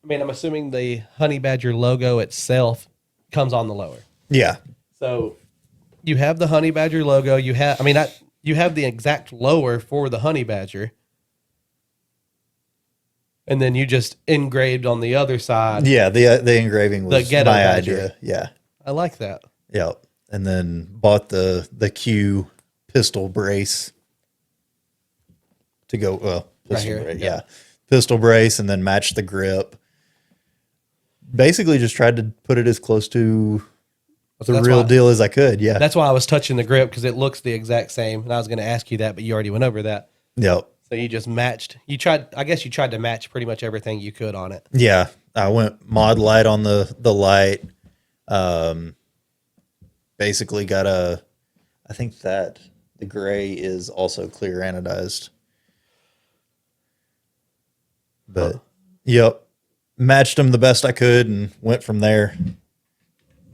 [SPEAKER 1] I mean, I'm assuming the Honey Badger logo itself comes on the lower.
[SPEAKER 2] Yeah.
[SPEAKER 1] So you have the Honey Badger logo. You have the exact lower for the Honey Badger. And then you just engraved on the other side.
[SPEAKER 2] Yeah, the engraving was
[SPEAKER 1] The Ghetto
[SPEAKER 2] my
[SPEAKER 1] Badger.
[SPEAKER 2] idea. Yeah.
[SPEAKER 1] I like that.
[SPEAKER 2] Yep. And then bought the Q pistol brace to go pistol
[SPEAKER 1] here,
[SPEAKER 2] brace,
[SPEAKER 1] yeah.
[SPEAKER 2] yeah. Pistol brace and then matched the grip. Basically just tried to put it as close to the
[SPEAKER 1] That's
[SPEAKER 2] real
[SPEAKER 1] why-
[SPEAKER 2] deal as I could. Yeah.
[SPEAKER 1] That's why I was touching the grip because it looks the exact same. And I was going to ask you that, but you already went over that.
[SPEAKER 2] Yep.
[SPEAKER 1] So you just matched. I guess you tried to match pretty much everything you could on it.
[SPEAKER 2] Yeah. I went mod light on the light. Basically got a I think that the gray is also clear anodized. But yep, matched them the best I could and went from there.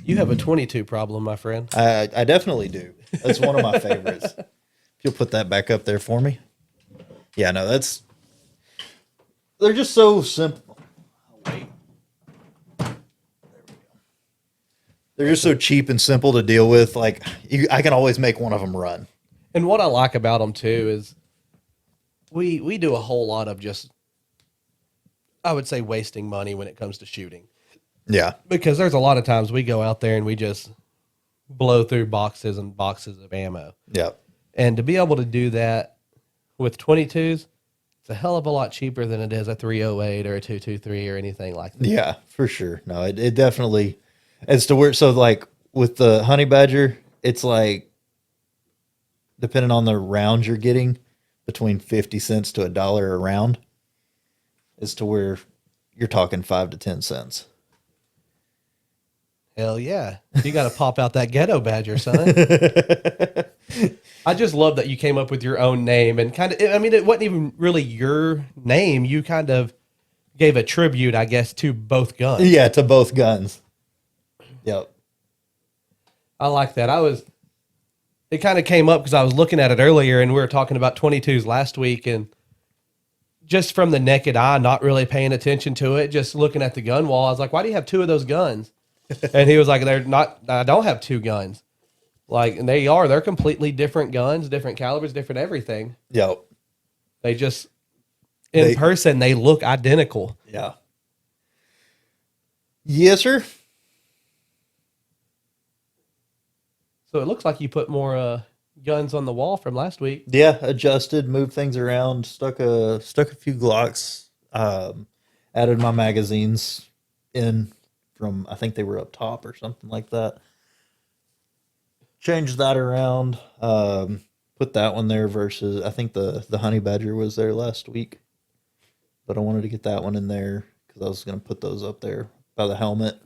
[SPEAKER 1] You have a 22 problem, my friend.
[SPEAKER 2] I definitely do. That's one of my favorites. If you'll put that back up there for me. Yeah, no, they're just so simple. Oh, wait. There we go. They're just so cheap and simple to deal with. Like, I can always make one of them run.
[SPEAKER 1] And what I like about them too is we do a whole lot of just, I would say, wasting money when it comes to shooting.
[SPEAKER 2] Yeah.
[SPEAKER 1] Because there's a lot of times we go out there and we just blow through boxes and boxes of ammo.
[SPEAKER 2] Yep.
[SPEAKER 1] And to be able to do that with 22s, it's a hell of a lot cheaper than it is a 308 or a 223 or anything like that.
[SPEAKER 2] Yeah, for sure. No, it definitely, as to where, so like with the Honey Badger, it's like, depending on the rounds you're getting, between 50 cents to $1 a round, as to where you're talking 5 to 10 cents.
[SPEAKER 1] Hell yeah. You got to pop out that ghetto badger, son. I just love that you came up with your own name and kind of, I mean, it wasn't even really your name. You kind of gave a tribute, I guess, to both guns.
[SPEAKER 2] Yeah, to both guns. Yep.
[SPEAKER 1] I like that. It kind of came up because I was looking at it earlier and we were talking about 22s last week, and just from the naked eye, not really paying attention to it, just looking at the gun wall, I was like, why do you have two of those guns? And he was like, I don't have two guns. Like, and they're completely different guns, different calibers, different everything.
[SPEAKER 2] Yep.
[SPEAKER 1] They just, in person, they look identical.
[SPEAKER 2] Yeah. Yes, sir.
[SPEAKER 1] So it looks like you put more guns on the wall from last week.
[SPEAKER 2] Yeah, adjusted, moved things around, stuck a few Glocks, added my magazines in from, I think they were up top or something like that. Changed that around, put that one there versus, I think the Honey Badger was there last week, but I wanted to get that one in there because I was going to put those up there by the helmet.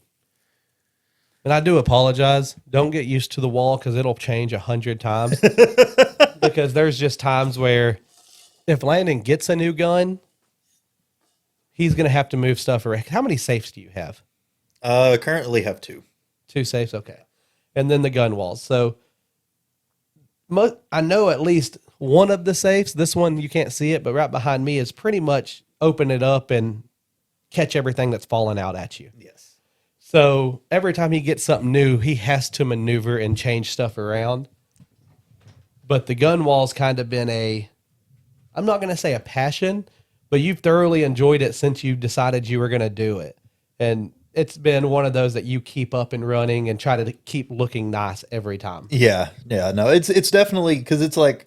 [SPEAKER 1] And I do apologize. Don't get used to the wall because it'll change 100 times. Because there's just times where if Landon gets a new gun, he's going to have to move stuff around. How many safes do you have?
[SPEAKER 2] Currently have 2.
[SPEAKER 1] 2 safes? Okay. And then the gun walls. So I know at least one of the safes, this one you can't see it, but right behind me is pretty much open it up and catch everything that's falling out at you.
[SPEAKER 2] Yes.
[SPEAKER 1] So every time he gets something new, he has to maneuver and change stuff around. But the gun wall's kind of been I'm not going to say a passion, but you've thoroughly enjoyed it since you decided you were going to do it. And it's been one of those that you keep up and running and try to keep looking nice every time.
[SPEAKER 2] Yeah. Yeah. No, it's definitely, because it's like,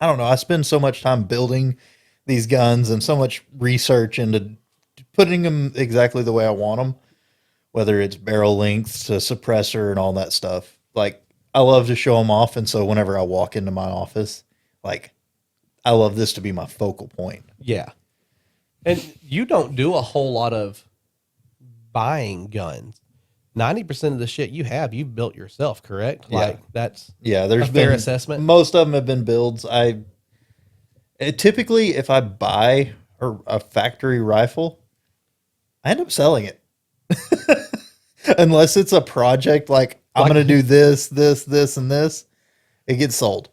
[SPEAKER 2] I don't know, I spend so much time building these guns and so much research into putting them exactly the way I want them. Whether it's barrel lengths to suppressor and all that stuff. Like, I love to show them off. And so whenever I walk into my office, like, I love this to be my focal point.
[SPEAKER 1] Yeah. And you don't do a whole lot of buying guns. 90% of the shit you have, you've built yourself, correct?
[SPEAKER 2] Yeah.
[SPEAKER 1] Like, that's
[SPEAKER 2] there's
[SPEAKER 1] a
[SPEAKER 2] been
[SPEAKER 1] fair assessment.
[SPEAKER 2] Most of them have been builds. Typically, if I buy a factory rifle, I end up selling it. Unless it's a project like I'm going to do this, and this, it gets sold.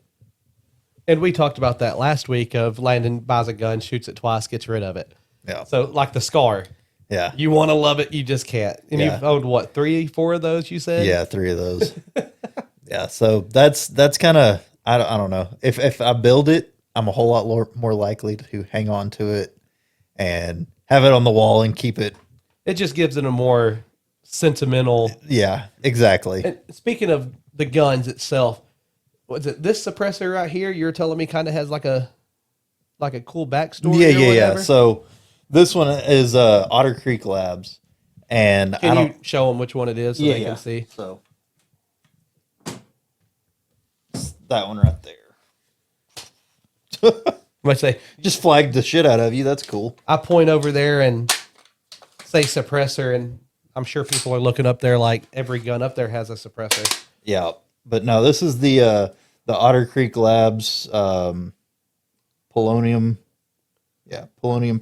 [SPEAKER 1] And we talked about that last week of Landon buys a gun, shoots it twice, gets rid of it.
[SPEAKER 2] Yeah.
[SPEAKER 1] So like the Scar,
[SPEAKER 2] Yeah.
[SPEAKER 1] you want to love it, you just can't. And
[SPEAKER 2] Yeah.
[SPEAKER 1] you've owned what, 3, 4 of those? You said,
[SPEAKER 2] Yeah, 3 of those. Yeah. So that's kind of, I don't know. If I build it, I'm a whole lot more likely to hang on to it and have it on the wall and keep it.
[SPEAKER 1] It just gives it a more sentimental.
[SPEAKER 2] Yeah, exactly.
[SPEAKER 1] And speaking of the guns itself, was it this suppressor right here? You're telling me kind of has like a cool backstory.
[SPEAKER 2] Yeah. So this one is Otter Creek Labs, and
[SPEAKER 1] Can you show them which one it is so they can see?
[SPEAKER 2] So it's that one right there.
[SPEAKER 1] I say
[SPEAKER 2] Just flagged the shit out of you. That's cool.
[SPEAKER 1] I point over there and say suppressor, and I'm sure people are looking up there like every gun up there has a suppressor.
[SPEAKER 2] Yeah, but no, this is the the Otter Creek Labs, polonium, polonium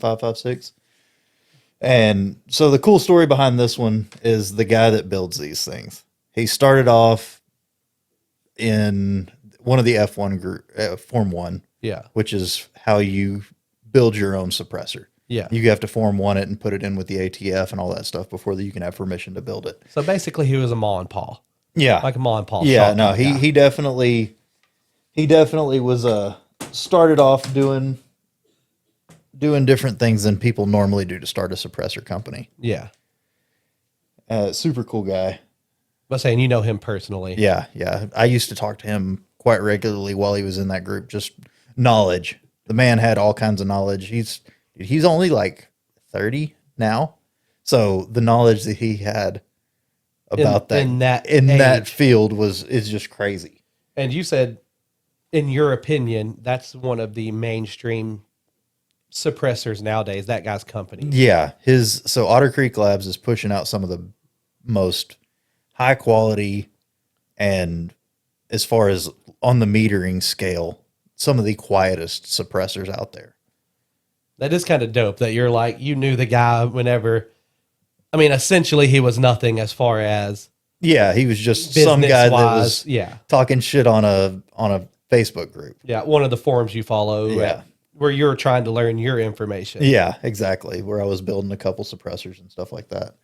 [SPEAKER 2] 556. And so the cool story behind this one is the guy that builds these things. He started off in one of the F1 group, Form 1,
[SPEAKER 1] Yeah.
[SPEAKER 2] which is how you build your own suppressor.
[SPEAKER 1] Yeah.
[SPEAKER 2] You have to Form 1 it and put it in with the ATF and all that stuff before you can have permission to build it.
[SPEAKER 1] So basically, he was a Ma and Pa,
[SPEAKER 2] Yeah.
[SPEAKER 1] like a Ma and Pa.
[SPEAKER 2] Yeah,
[SPEAKER 1] shop
[SPEAKER 2] no,
[SPEAKER 1] type guy.
[SPEAKER 2] he definitely was started off doing different things than people normally do to start a suppressor company.
[SPEAKER 1] Yeah.
[SPEAKER 2] Super cool guy.
[SPEAKER 1] But saying you know him personally.
[SPEAKER 2] Yeah, yeah. I used to talk to him quite regularly while he was in that group. Just knowledge. The man had all kinds of knowledge. He's only like 30 now, so the knowledge that he had about
[SPEAKER 1] in that
[SPEAKER 2] that
[SPEAKER 1] age.
[SPEAKER 2] field is just crazy.
[SPEAKER 1] And you said, in your opinion, that's one of the mainstream suppressors nowadays. That guy's company.
[SPEAKER 2] Yeah, so Otter Creek Labs is pushing out some of the most high quality and, as far as on the metering scale, some of the quietest suppressors out there.
[SPEAKER 1] That is kind of dope that you're like, you knew the guy whenever. I mean, essentially, he was nothing as far as
[SPEAKER 2] Yeah, he was just some guy that was
[SPEAKER 1] yeah,
[SPEAKER 2] talking shit on a Facebook group.
[SPEAKER 1] yeah, one of the forums you follow,
[SPEAKER 2] Yeah.
[SPEAKER 1] where you're trying to learn your information.
[SPEAKER 2] Yeah, exactly. Where I was building a couple suppressors and stuff like that.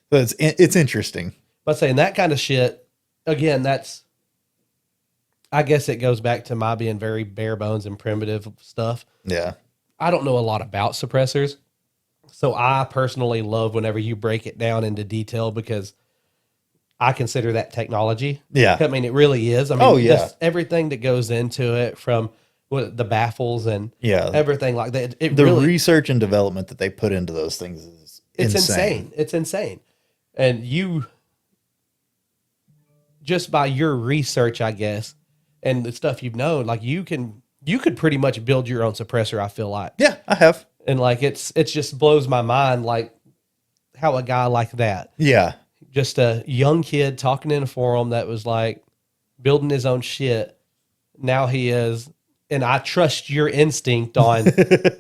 [SPEAKER 2] But it's interesting.
[SPEAKER 1] But saying that kind of shit, again, I guess it goes back to my being very bare bones and primitive stuff.
[SPEAKER 2] Yeah.
[SPEAKER 1] I don't know a lot about suppressors. So I personally love whenever you break it down into detail because I consider that technology.
[SPEAKER 2] Yeah.
[SPEAKER 1] I mean, it really is. I mean,
[SPEAKER 2] Oh, yeah.
[SPEAKER 1] Everything that goes into it, from the baffles and
[SPEAKER 2] Yeah.
[SPEAKER 1] everything like that. It
[SPEAKER 2] The
[SPEAKER 1] really,
[SPEAKER 2] research and development that they put into those things is
[SPEAKER 1] it's
[SPEAKER 2] insane.
[SPEAKER 1] insane. It's insane. And you, just by your research, I guess, and the stuff you've known, like you could pretty much build your own suppressor, I feel like.
[SPEAKER 2] Yeah, I have.
[SPEAKER 1] And like it just blows my mind, like how a guy like that,
[SPEAKER 2] Yeah.
[SPEAKER 1] just a young kid talking in a forum that was like building his own shit. Now he is, and I trust your instinct on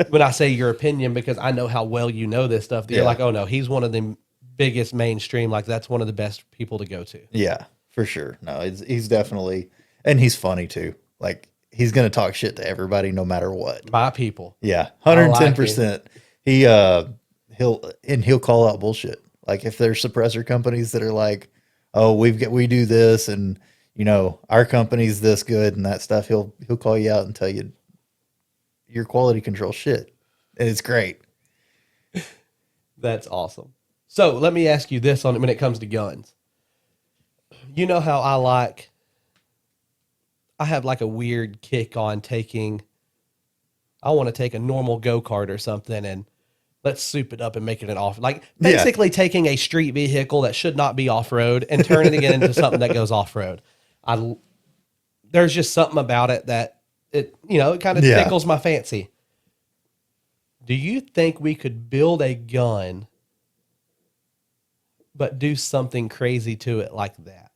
[SPEAKER 1] when I say your opinion, because I know how well you know this stuff. That You're
[SPEAKER 2] Yeah.
[SPEAKER 1] like, oh no, he's one of the biggest mainstream. Like that's one of the best people to go to.
[SPEAKER 2] Yeah, for sure. No, he's definitely, and he's funny too. Like he's going to talk shit to everybody no matter what.
[SPEAKER 1] My people.
[SPEAKER 2] Yeah,
[SPEAKER 1] I like
[SPEAKER 2] 110%. He'll call out bullshit. Like if there's suppressor companies that are like, "Oh, we do this and our company's this good and that stuff," he'll call you out and tell you your quality control shit. And it's great.
[SPEAKER 1] That's awesome. So let me ask you this when it comes to guns. You know how I have like a weird kick on I want to take a normal go-kart or something and let's soup it up and make it an off. Like basically taking a street vehicle that should not be off-road and turning it into something that goes off-road. There's just something about it that it kind of tickles my fancy. Do you think we could build a gun but do something crazy to it like that?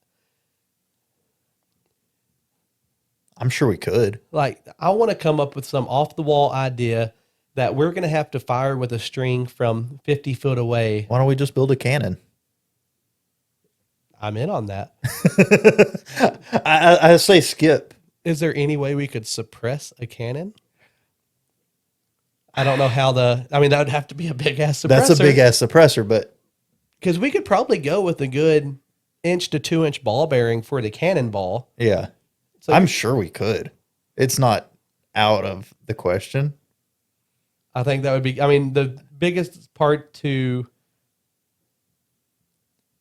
[SPEAKER 2] I'm sure we could.
[SPEAKER 1] Like, I want to come up with some off the wall idea that we're going to have to fire with a string from 50 foot away.
[SPEAKER 2] Why don't we just build a cannon?
[SPEAKER 1] I'm in on that.
[SPEAKER 2] I say skip.
[SPEAKER 1] Is there any way we could suppress a cannon? I don't know how that would have to be a big ass suppressor.
[SPEAKER 2] That's a big ass suppressor, but
[SPEAKER 1] Because we could probably go with a good 1 to 2 inch ball bearing for the cannonball.
[SPEAKER 2] yeah,
[SPEAKER 1] So
[SPEAKER 2] I'm sure we could. It's not out of the question.
[SPEAKER 1] I think that would be, the biggest part to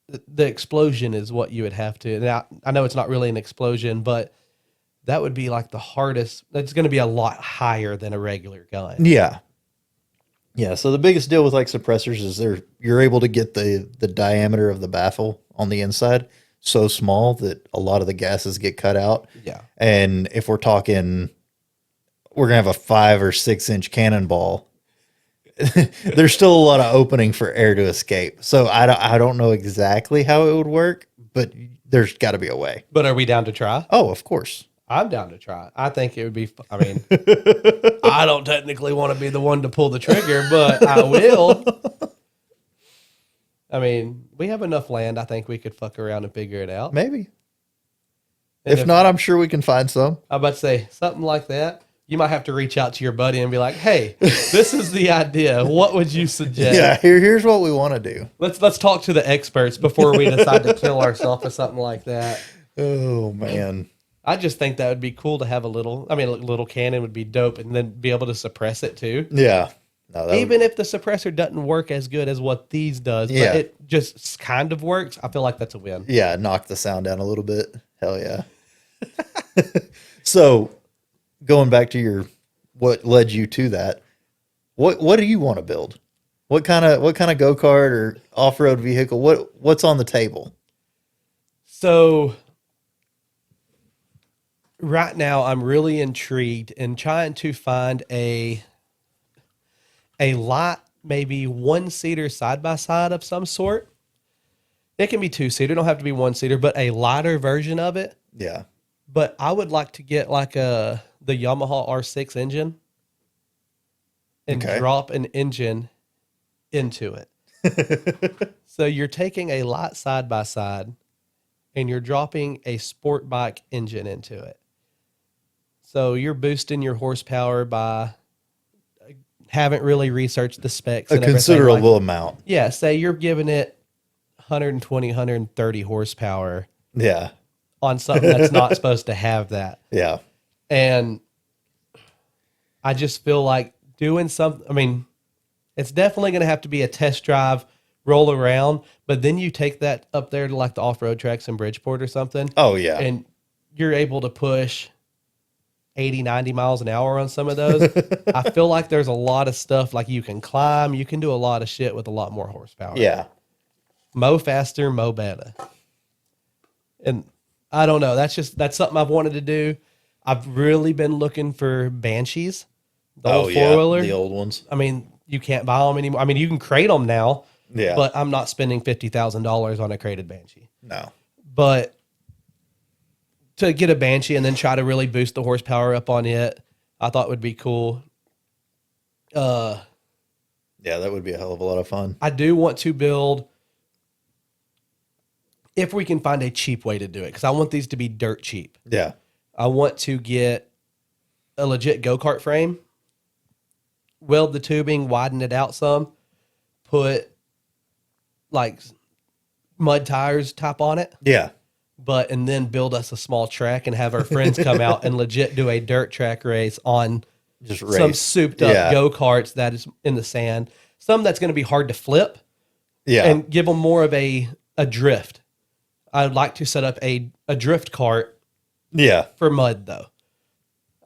[SPEAKER 1] the explosion is what you would have to. Now, I know it's not really an explosion, but that would be like the hardest. That's going to be a lot higher than a regular gun.
[SPEAKER 2] Yeah. Yeah. So the biggest deal with like suppressors is you're able to get the diameter of the baffle on the inside so small that a lot of the gases get cut out.
[SPEAKER 1] Yeah.
[SPEAKER 2] And if we're talking, we're going to have a 5 or 6 inch cannonball, there's still a lot of opening for air to escape. So I don't know exactly how it would work, but there's got to be a way.
[SPEAKER 1] But are we down to try?
[SPEAKER 2] Oh, of course.
[SPEAKER 1] I'm down to try it. I think it would be, I mean, I don't technically want to be the one to pull the trigger, but I will. I mean, we have enough land. I think we could fuck around and figure it out.
[SPEAKER 2] Maybe.
[SPEAKER 1] And
[SPEAKER 2] If not, I'm sure we can find some.
[SPEAKER 1] I'm about to say something like that. You might have to reach out to your buddy and be like, "Hey, this is the idea. What would you suggest?"
[SPEAKER 2] Yeah, here's what we want to do.
[SPEAKER 1] Let's talk to the experts before we decide to kill ourselves or something like that.
[SPEAKER 2] Oh man.
[SPEAKER 1] I just think that would be cool to have a little cannon would be dope, and then be able to suppress it too.
[SPEAKER 2] Yeah. No, that
[SPEAKER 1] Even if the suppressor doesn't work as good as what these does,
[SPEAKER 2] Yeah.
[SPEAKER 1] but it just kind of works, I feel like that's a win.
[SPEAKER 2] yeah, knock the sound down a little bit. Hell yeah. So, going back to what led you to that, what do you want to build? What kind of go-kart or off-road vehicle? What's on the table?
[SPEAKER 1] So right now I'm really intrigued in trying to find a light, maybe one-seater side-by-side of some sort. It can be two-seater, don't have to be one-seater, but a lighter version of it.
[SPEAKER 2] Yeah.
[SPEAKER 1] But I would like to get like the Yamaha R6 engine and
[SPEAKER 2] Okay.
[SPEAKER 1] drop an engine into it. So you're taking a light side-by-side and you're dropping a sport bike engine into it. So you're boosting your horsepower by, haven't really researched the specs.
[SPEAKER 2] A
[SPEAKER 1] and everything
[SPEAKER 2] considerable
[SPEAKER 1] like,
[SPEAKER 2] amount.
[SPEAKER 1] yeah, say you're giving it 120, 130 horsepower
[SPEAKER 2] Yeah.
[SPEAKER 1] on something that's not supposed to have that.
[SPEAKER 2] Yeah.
[SPEAKER 1] And I just feel like doing something, I mean, it's definitely going to have to be a test drive, roll around, but then you take that up there to like the off-road tracks in Bridgeport or something.
[SPEAKER 2] Oh yeah.
[SPEAKER 1] And you're able to push 80, 90 miles an hour on some of those. I feel like there's a lot of stuff like you can climb, you can do a lot of shit with a lot more horsepower.
[SPEAKER 2] yeah.
[SPEAKER 1] Mow faster, mow better. And I don't know. That's something I've wanted to do. I've really been looking for Banshees, the old four-wheeler.
[SPEAKER 2] The old ones.
[SPEAKER 1] I mean, you can't buy them anymore. I mean, you can crate them now,
[SPEAKER 2] Yeah.
[SPEAKER 1] but I'm not spending $50,000 on a crated Banshee.
[SPEAKER 2] No.
[SPEAKER 1] But to get a Banshee and then try to really boost the horsepower up on it, I thought would be cool.
[SPEAKER 2] Yeah, that would be a hell of a lot of fun.
[SPEAKER 1] I do want to build, if we can find a cheap way to do it, because I want these to be dirt cheap.
[SPEAKER 2] Yeah.
[SPEAKER 1] I want to get a legit go-kart frame, weld the tubing, widen it out some, put like mud tires type on it,
[SPEAKER 2] Yeah.
[SPEAKER 1] and then build us a small track and have our friends come out and legit do a dirt track race on
[SPEAKER 2] Just
[SPEAKER 1] some
[SPEAKER 2] race.
[SPEAKER 1] souped up
[SPEAKER 2] Yeah.
[SPEAKER 1] go-karts that is in the sand. Some that's going to be hard to flip
[SPEAKER 2] Yeah.
[SPEAKER 1] and give them more of a drift. I'd like to set up a drift cart
[SPEAKER 2] yeah.
[SPEAKER 1] for mud though.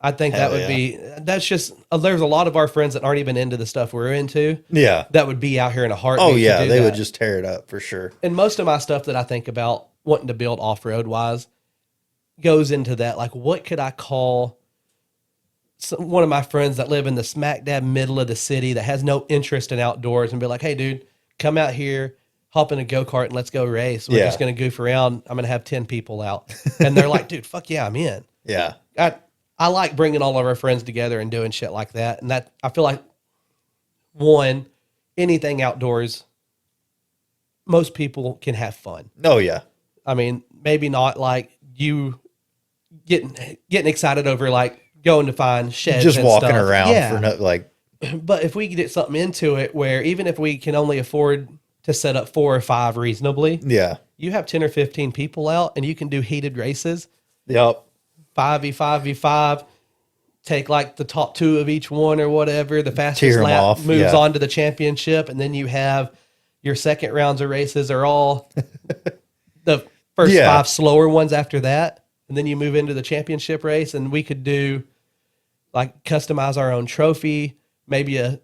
[SPEAKER 1] I think
[SPEAKER 2] Hell
[SPEAKER 1] that would
[SPEAKER 2] yeah.
[SPEAKER 1] be, that's just, there's a lot of our friends that aren't even into the stuff we're into
[SPEAKER 2] Yeah.
[SPEAKER 1] that would be out here in a heartbeat.
[SPEAKER 2] Oh
[SPEAKER 1] to
[SPEAKER 2] yeah,
[SPEAKER 1] do
[SPEAKER 2] they would
[SPEAKER 1] that.
[SPEAKER 2] just tear it up for sure.
[SPEAKER 1] And most of my stuff that I think about wanting to build off-road wise goes into that. Like, what could I call one of my friends that live in the smack dab middle of the city that has no interest in outdoors and be like, hey dude, come out here, hop in a go-kart and let's go race. We're
[SPEAKER 2] Yeah.
[SPEAKER 1] just going to goof around. I'm going to have 10 people out. And they're like, dude, fuck yeah, I'm in.
[SPEAKER 2] Yeah.
[SPEAKER 1] I like bringing all of our friends together and doing shit like that. And that, I feel like, one, anything outdoors, most people can have fun.
[SPEAKER 2] Oh yeah.
[SPEAKER 1] I mean, maybe not like you getting excited over like going to find sheds,
[SPEAKER 2] Just
[SPEAKER 1] and
[SPEAKER 2] walking
[SPEAKER 1] stuff.
[SPEAKER 2] around
[SPEAKER 1] Yeah.
[SPEAKER 2] for no like
[SPEAKER 1] But if we get something into it where even if we can only afford to set up 4 or 5 reasonably,
[SPEAKER 2] yeah.
[SPEAKER 1] you have 10 or 15 people out and you can do heated races,
[SPEAKER 2] Yep.
[SPEAKER 1] 5v5v5, take like the top 2 of each one or whatever. The fastest
[SPEAKER 2] Tear 'em
[SPEAKER 1] lap
[SPEAKER 2] off,
[SPEAKER 1] moves
[SPEAKER 2] yeah.
[SPEAKER 1] on to the championship. And then you have your second rounds of races are all the first
[SPEAKER 2] Yeah.
[SPEAKER 1] 5 slower ones after that. And then you move into the championship race and we could do like customize our own trophy, maybe a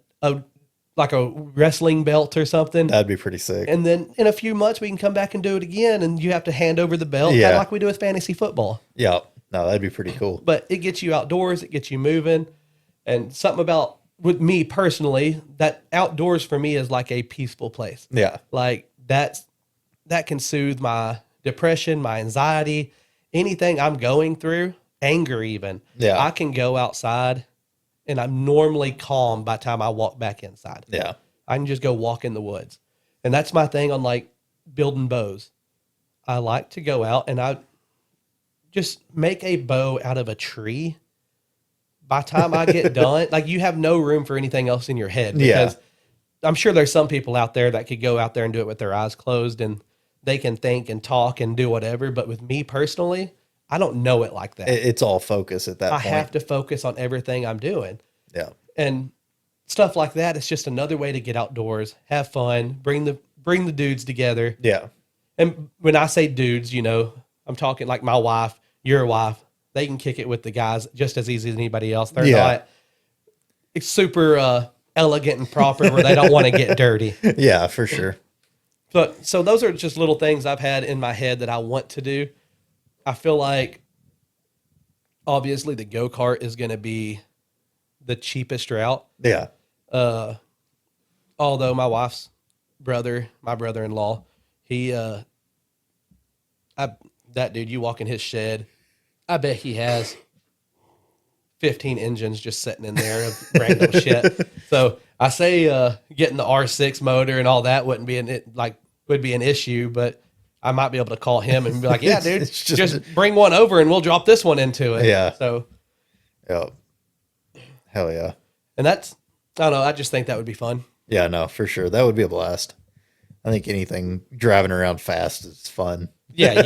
[SPEAKER 1] like a wrestling belt or something.
[SPEAKER 2] That'd be pretty sick.
[SPEAKER 1] And then in a few months we can come back and do it again and you have to hand over the belt
[SPEAKER 2] Yeah.
[SPEAKER 1] kinda like we do with fantasy football.
[SPEAKER 2] Yep. No, that'd be pretty cool.
[SPEAKER 1] But it gets you outdoors, it gets you moving. And something about with me personally, that outdoors for me is like a peaceful place.
[SPEAKER 2] Yeah.
[SPEAKER 1] Like that can soothe my depression, my anxiety, anything I'm going through. anger even.
[SPEAKER 2] Yeah.
[SPEAKER 1] I can go outside and I'm normally calm by the time I walk back inside.
[SPEAKER 2] Yeah.
[SPEAKER 1] I can just go walk in the woods. And that's my thing on like building bows. I like to go out and I just make a bow out of a tree. By the time I get done, like you have no room for anything else in your head because I'm sure there's some people out there that could go out there and do it with their eyes closed and they can think and talk and do whatever. But with me personally, I don't know it like that.
[SPEAKER 2] It's all focus at that
[SPEAKER 1] I
[SPEAKER 2] point.
[SPEAKER 1] have to focus on everything I'm doing.
[SPEAKER 2] Yeah.
[SPEAKER 1] And stuff like that, it's just another way to get outdoors, have fun, bring the dudes together.
[SPEAKER 2] Yeah.
[SPEAKER 1] And when I say dudes, you know, I'm talking like my wife, your wife, they can kick it with the guys just as easy as anybody else. They're not it's super elegant and proper where they don't want to get dirty.
[SPEAKER 2] Yeah, for sure.
[SPEAKER 1] But so those are just little things I've had in my head that I want to do. I feel like obviously the go-kart is going to be the cheapest route.
[SPEAKER 2] Yeah.
[SPEAKER 1] Although my wife's brother, my brother-in-law, that dude, you walk in his shed, I bet he has 15 engines just sitting in there of random shit. So I say getting the R6 motor and all that would be an issue, but I might be able to call him and be like, yeah, dude,
[SPEAKER 2] It's
[SPEAKER 1] just bring one over and we'll drop this one into it.
[SPEAKER 2] Yeah.
[SPEAKER 1] So,
[SPEAKER 2] Yeah. Hell yeah.
[SPEAKER 1] and that's, I don't know, I just think that would be fun.
[SPEAKER 2] Yeah, no, for sure. That would be a blast. I think anything driving around fast is fun.
[SPEAKER 1] Yeah,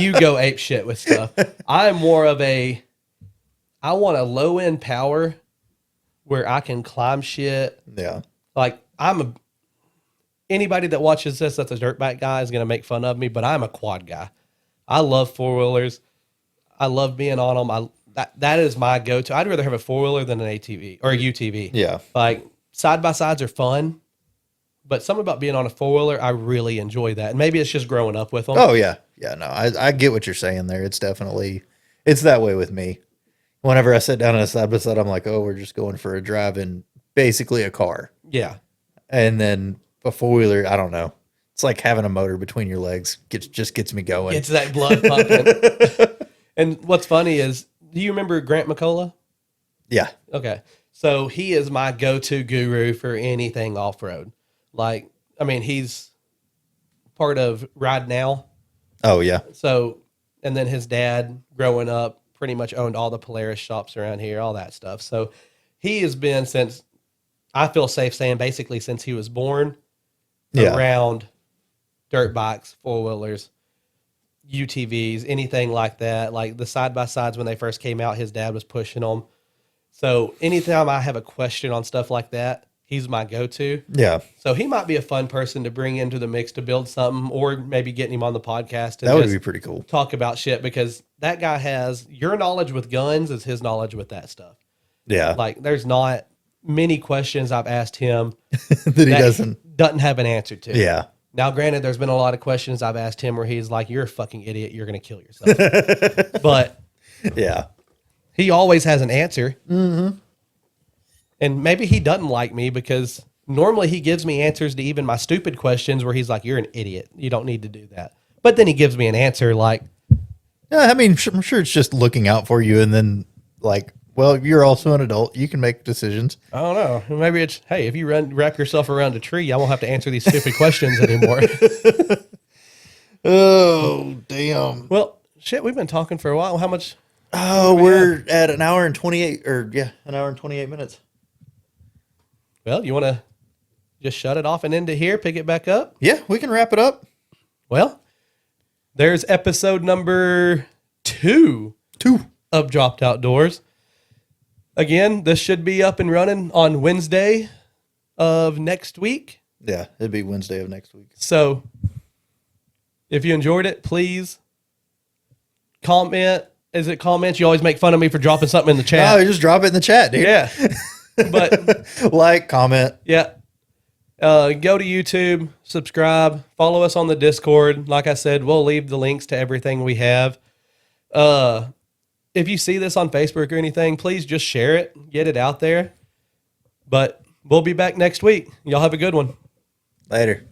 [SPEAKER 1] you go ape shit with stuff. I'm more of I want a low end power where I can climb shit.
[SPEAKER 2] Yeah.
[SPEAKER 1] Like anybody that watches this that's a dirt bike guy is gonna make fun of me, but I'm a quad guy. I love four wheelers. I love being on them. That is my go to. I'd rather have a four wheeler than an ATV or a UTV.
[SPEAKER 2] Yeah.
[SPEAKER 1] Like side by sides are fun, but something about being on a four wheeler, I really enjoy that. And maybe it's just growing up with them.
[SPEAKER 2] Oh yeah. Yeah, no, I get what you're saying there. It's that way with me. Whenever I sit down on a side by side, I'm like, oh, we're just going for a drive in basically a car.
[SPEAKER 1] Yeah.
[SPEAKER 2] And then a four wheeler, I don't know. It's like having a motor between your legs. Just gets me going.
[SPEAKER 1] It's that blood pumping. And what's funny is, do you remember Grant McCullough?
[SPEAKER 2] Yeah.
[SPEAKER 1] Okay. So he is my go-to guru for anything off-road. Like, I mean, he's part of Ride Now.
[SPEAKER 2] Oh yeah.
[SPEAKER 1] So, and then his dad growing up pretty much owned all the Polaris shops around here, all that stuff. So he has been since, I feel safe saying basically since he was born, around dirt bikes, four-wheelers, UTVs, anything like that. Like the side-by-sides when they first came out, his dad was pushing them. So anytime I have a question on stuff like that, he's my go-to.
[SPEAKER 2] Yeah.
[SPEAKER 1] So he might be a fun person to bring into the mix to build something, or maybe getting him on the podcast. And
[SPEAKER 2] That would
[SPEAKER 1] just
[SPEAKER 2] be pretty cool.
[SPEAKER 1] talk about shit, because that guy has your knowledge with guns is his knowledge with that stuff.
[SPEAKER 2] Yeah.
[SPEAKER 1] Like there's not many questions I've asked him
[SPEAKER 2] that he doesn't
[SPEAKER 1] have an answer to.
[SPEAKER 2] Yeah.
[SPEAKER 1] Now, granted, there's been a lot of questions I've asked him where he's like, you're a fucking idiot. You're going to kill yourself. But
[SPEAKER 2] Yeah.
[SPEAKER 1] he always has an answer. Mm-hmm. And maybe he doesn't like me because normally he gives me answers to even my stupid questions where he's like, you're an idiot. You don't need to do that. But then he gives me an answer like,
[SPEAKER 2] Yeah, I mean, I'm sure it's just looking out for you, and then like, well, you're also an adult. You can make decisions.
[SPEAKER 1] I don't know. Maybe it's, hey, if you wrap yourself around a tree, I won't have to answer these stupid questions anymore.
[SPEAKER 2] Oh, damn.
[SPEAKER 1] Well, shit, we've been talking for a while. How much?
[SPEAKER 2] Oh, we're at an hour and 28, an hour and 28 minutes.
[SPEAKER 1] Well, you want to just shut it off and end it here, pick it back up?
[SPEAKER 2] Yeah, we can wrap it up.
[SPEAKER 1] Well, there's episode number 2 of Dropped Outdoors. Again, this should be up and running on Wednesday of next week.
[SPEAKER 2] Yeah, it'd be Wednesday of next week.
[SPEAKER 1] So if you enjoyed it, please comment. Is it comments? You always make fun of me for dropping something in the chat.
[SPEAKER 2] Oh, just drop it in the chat, dude.
[SPEAKER 1] Yeah. But
[SPEAKER 2] Like, comment.
[SPEAKER 1] yeah. Go to YouTube, subscribe, follow us on the Discord. Like I said, we'll leave the links to everything we have. If you see this on Facebook or anything, please just share it, get it out there. But we'll be back next week. Y'all have a good one.
[SPEAKER 2] Later.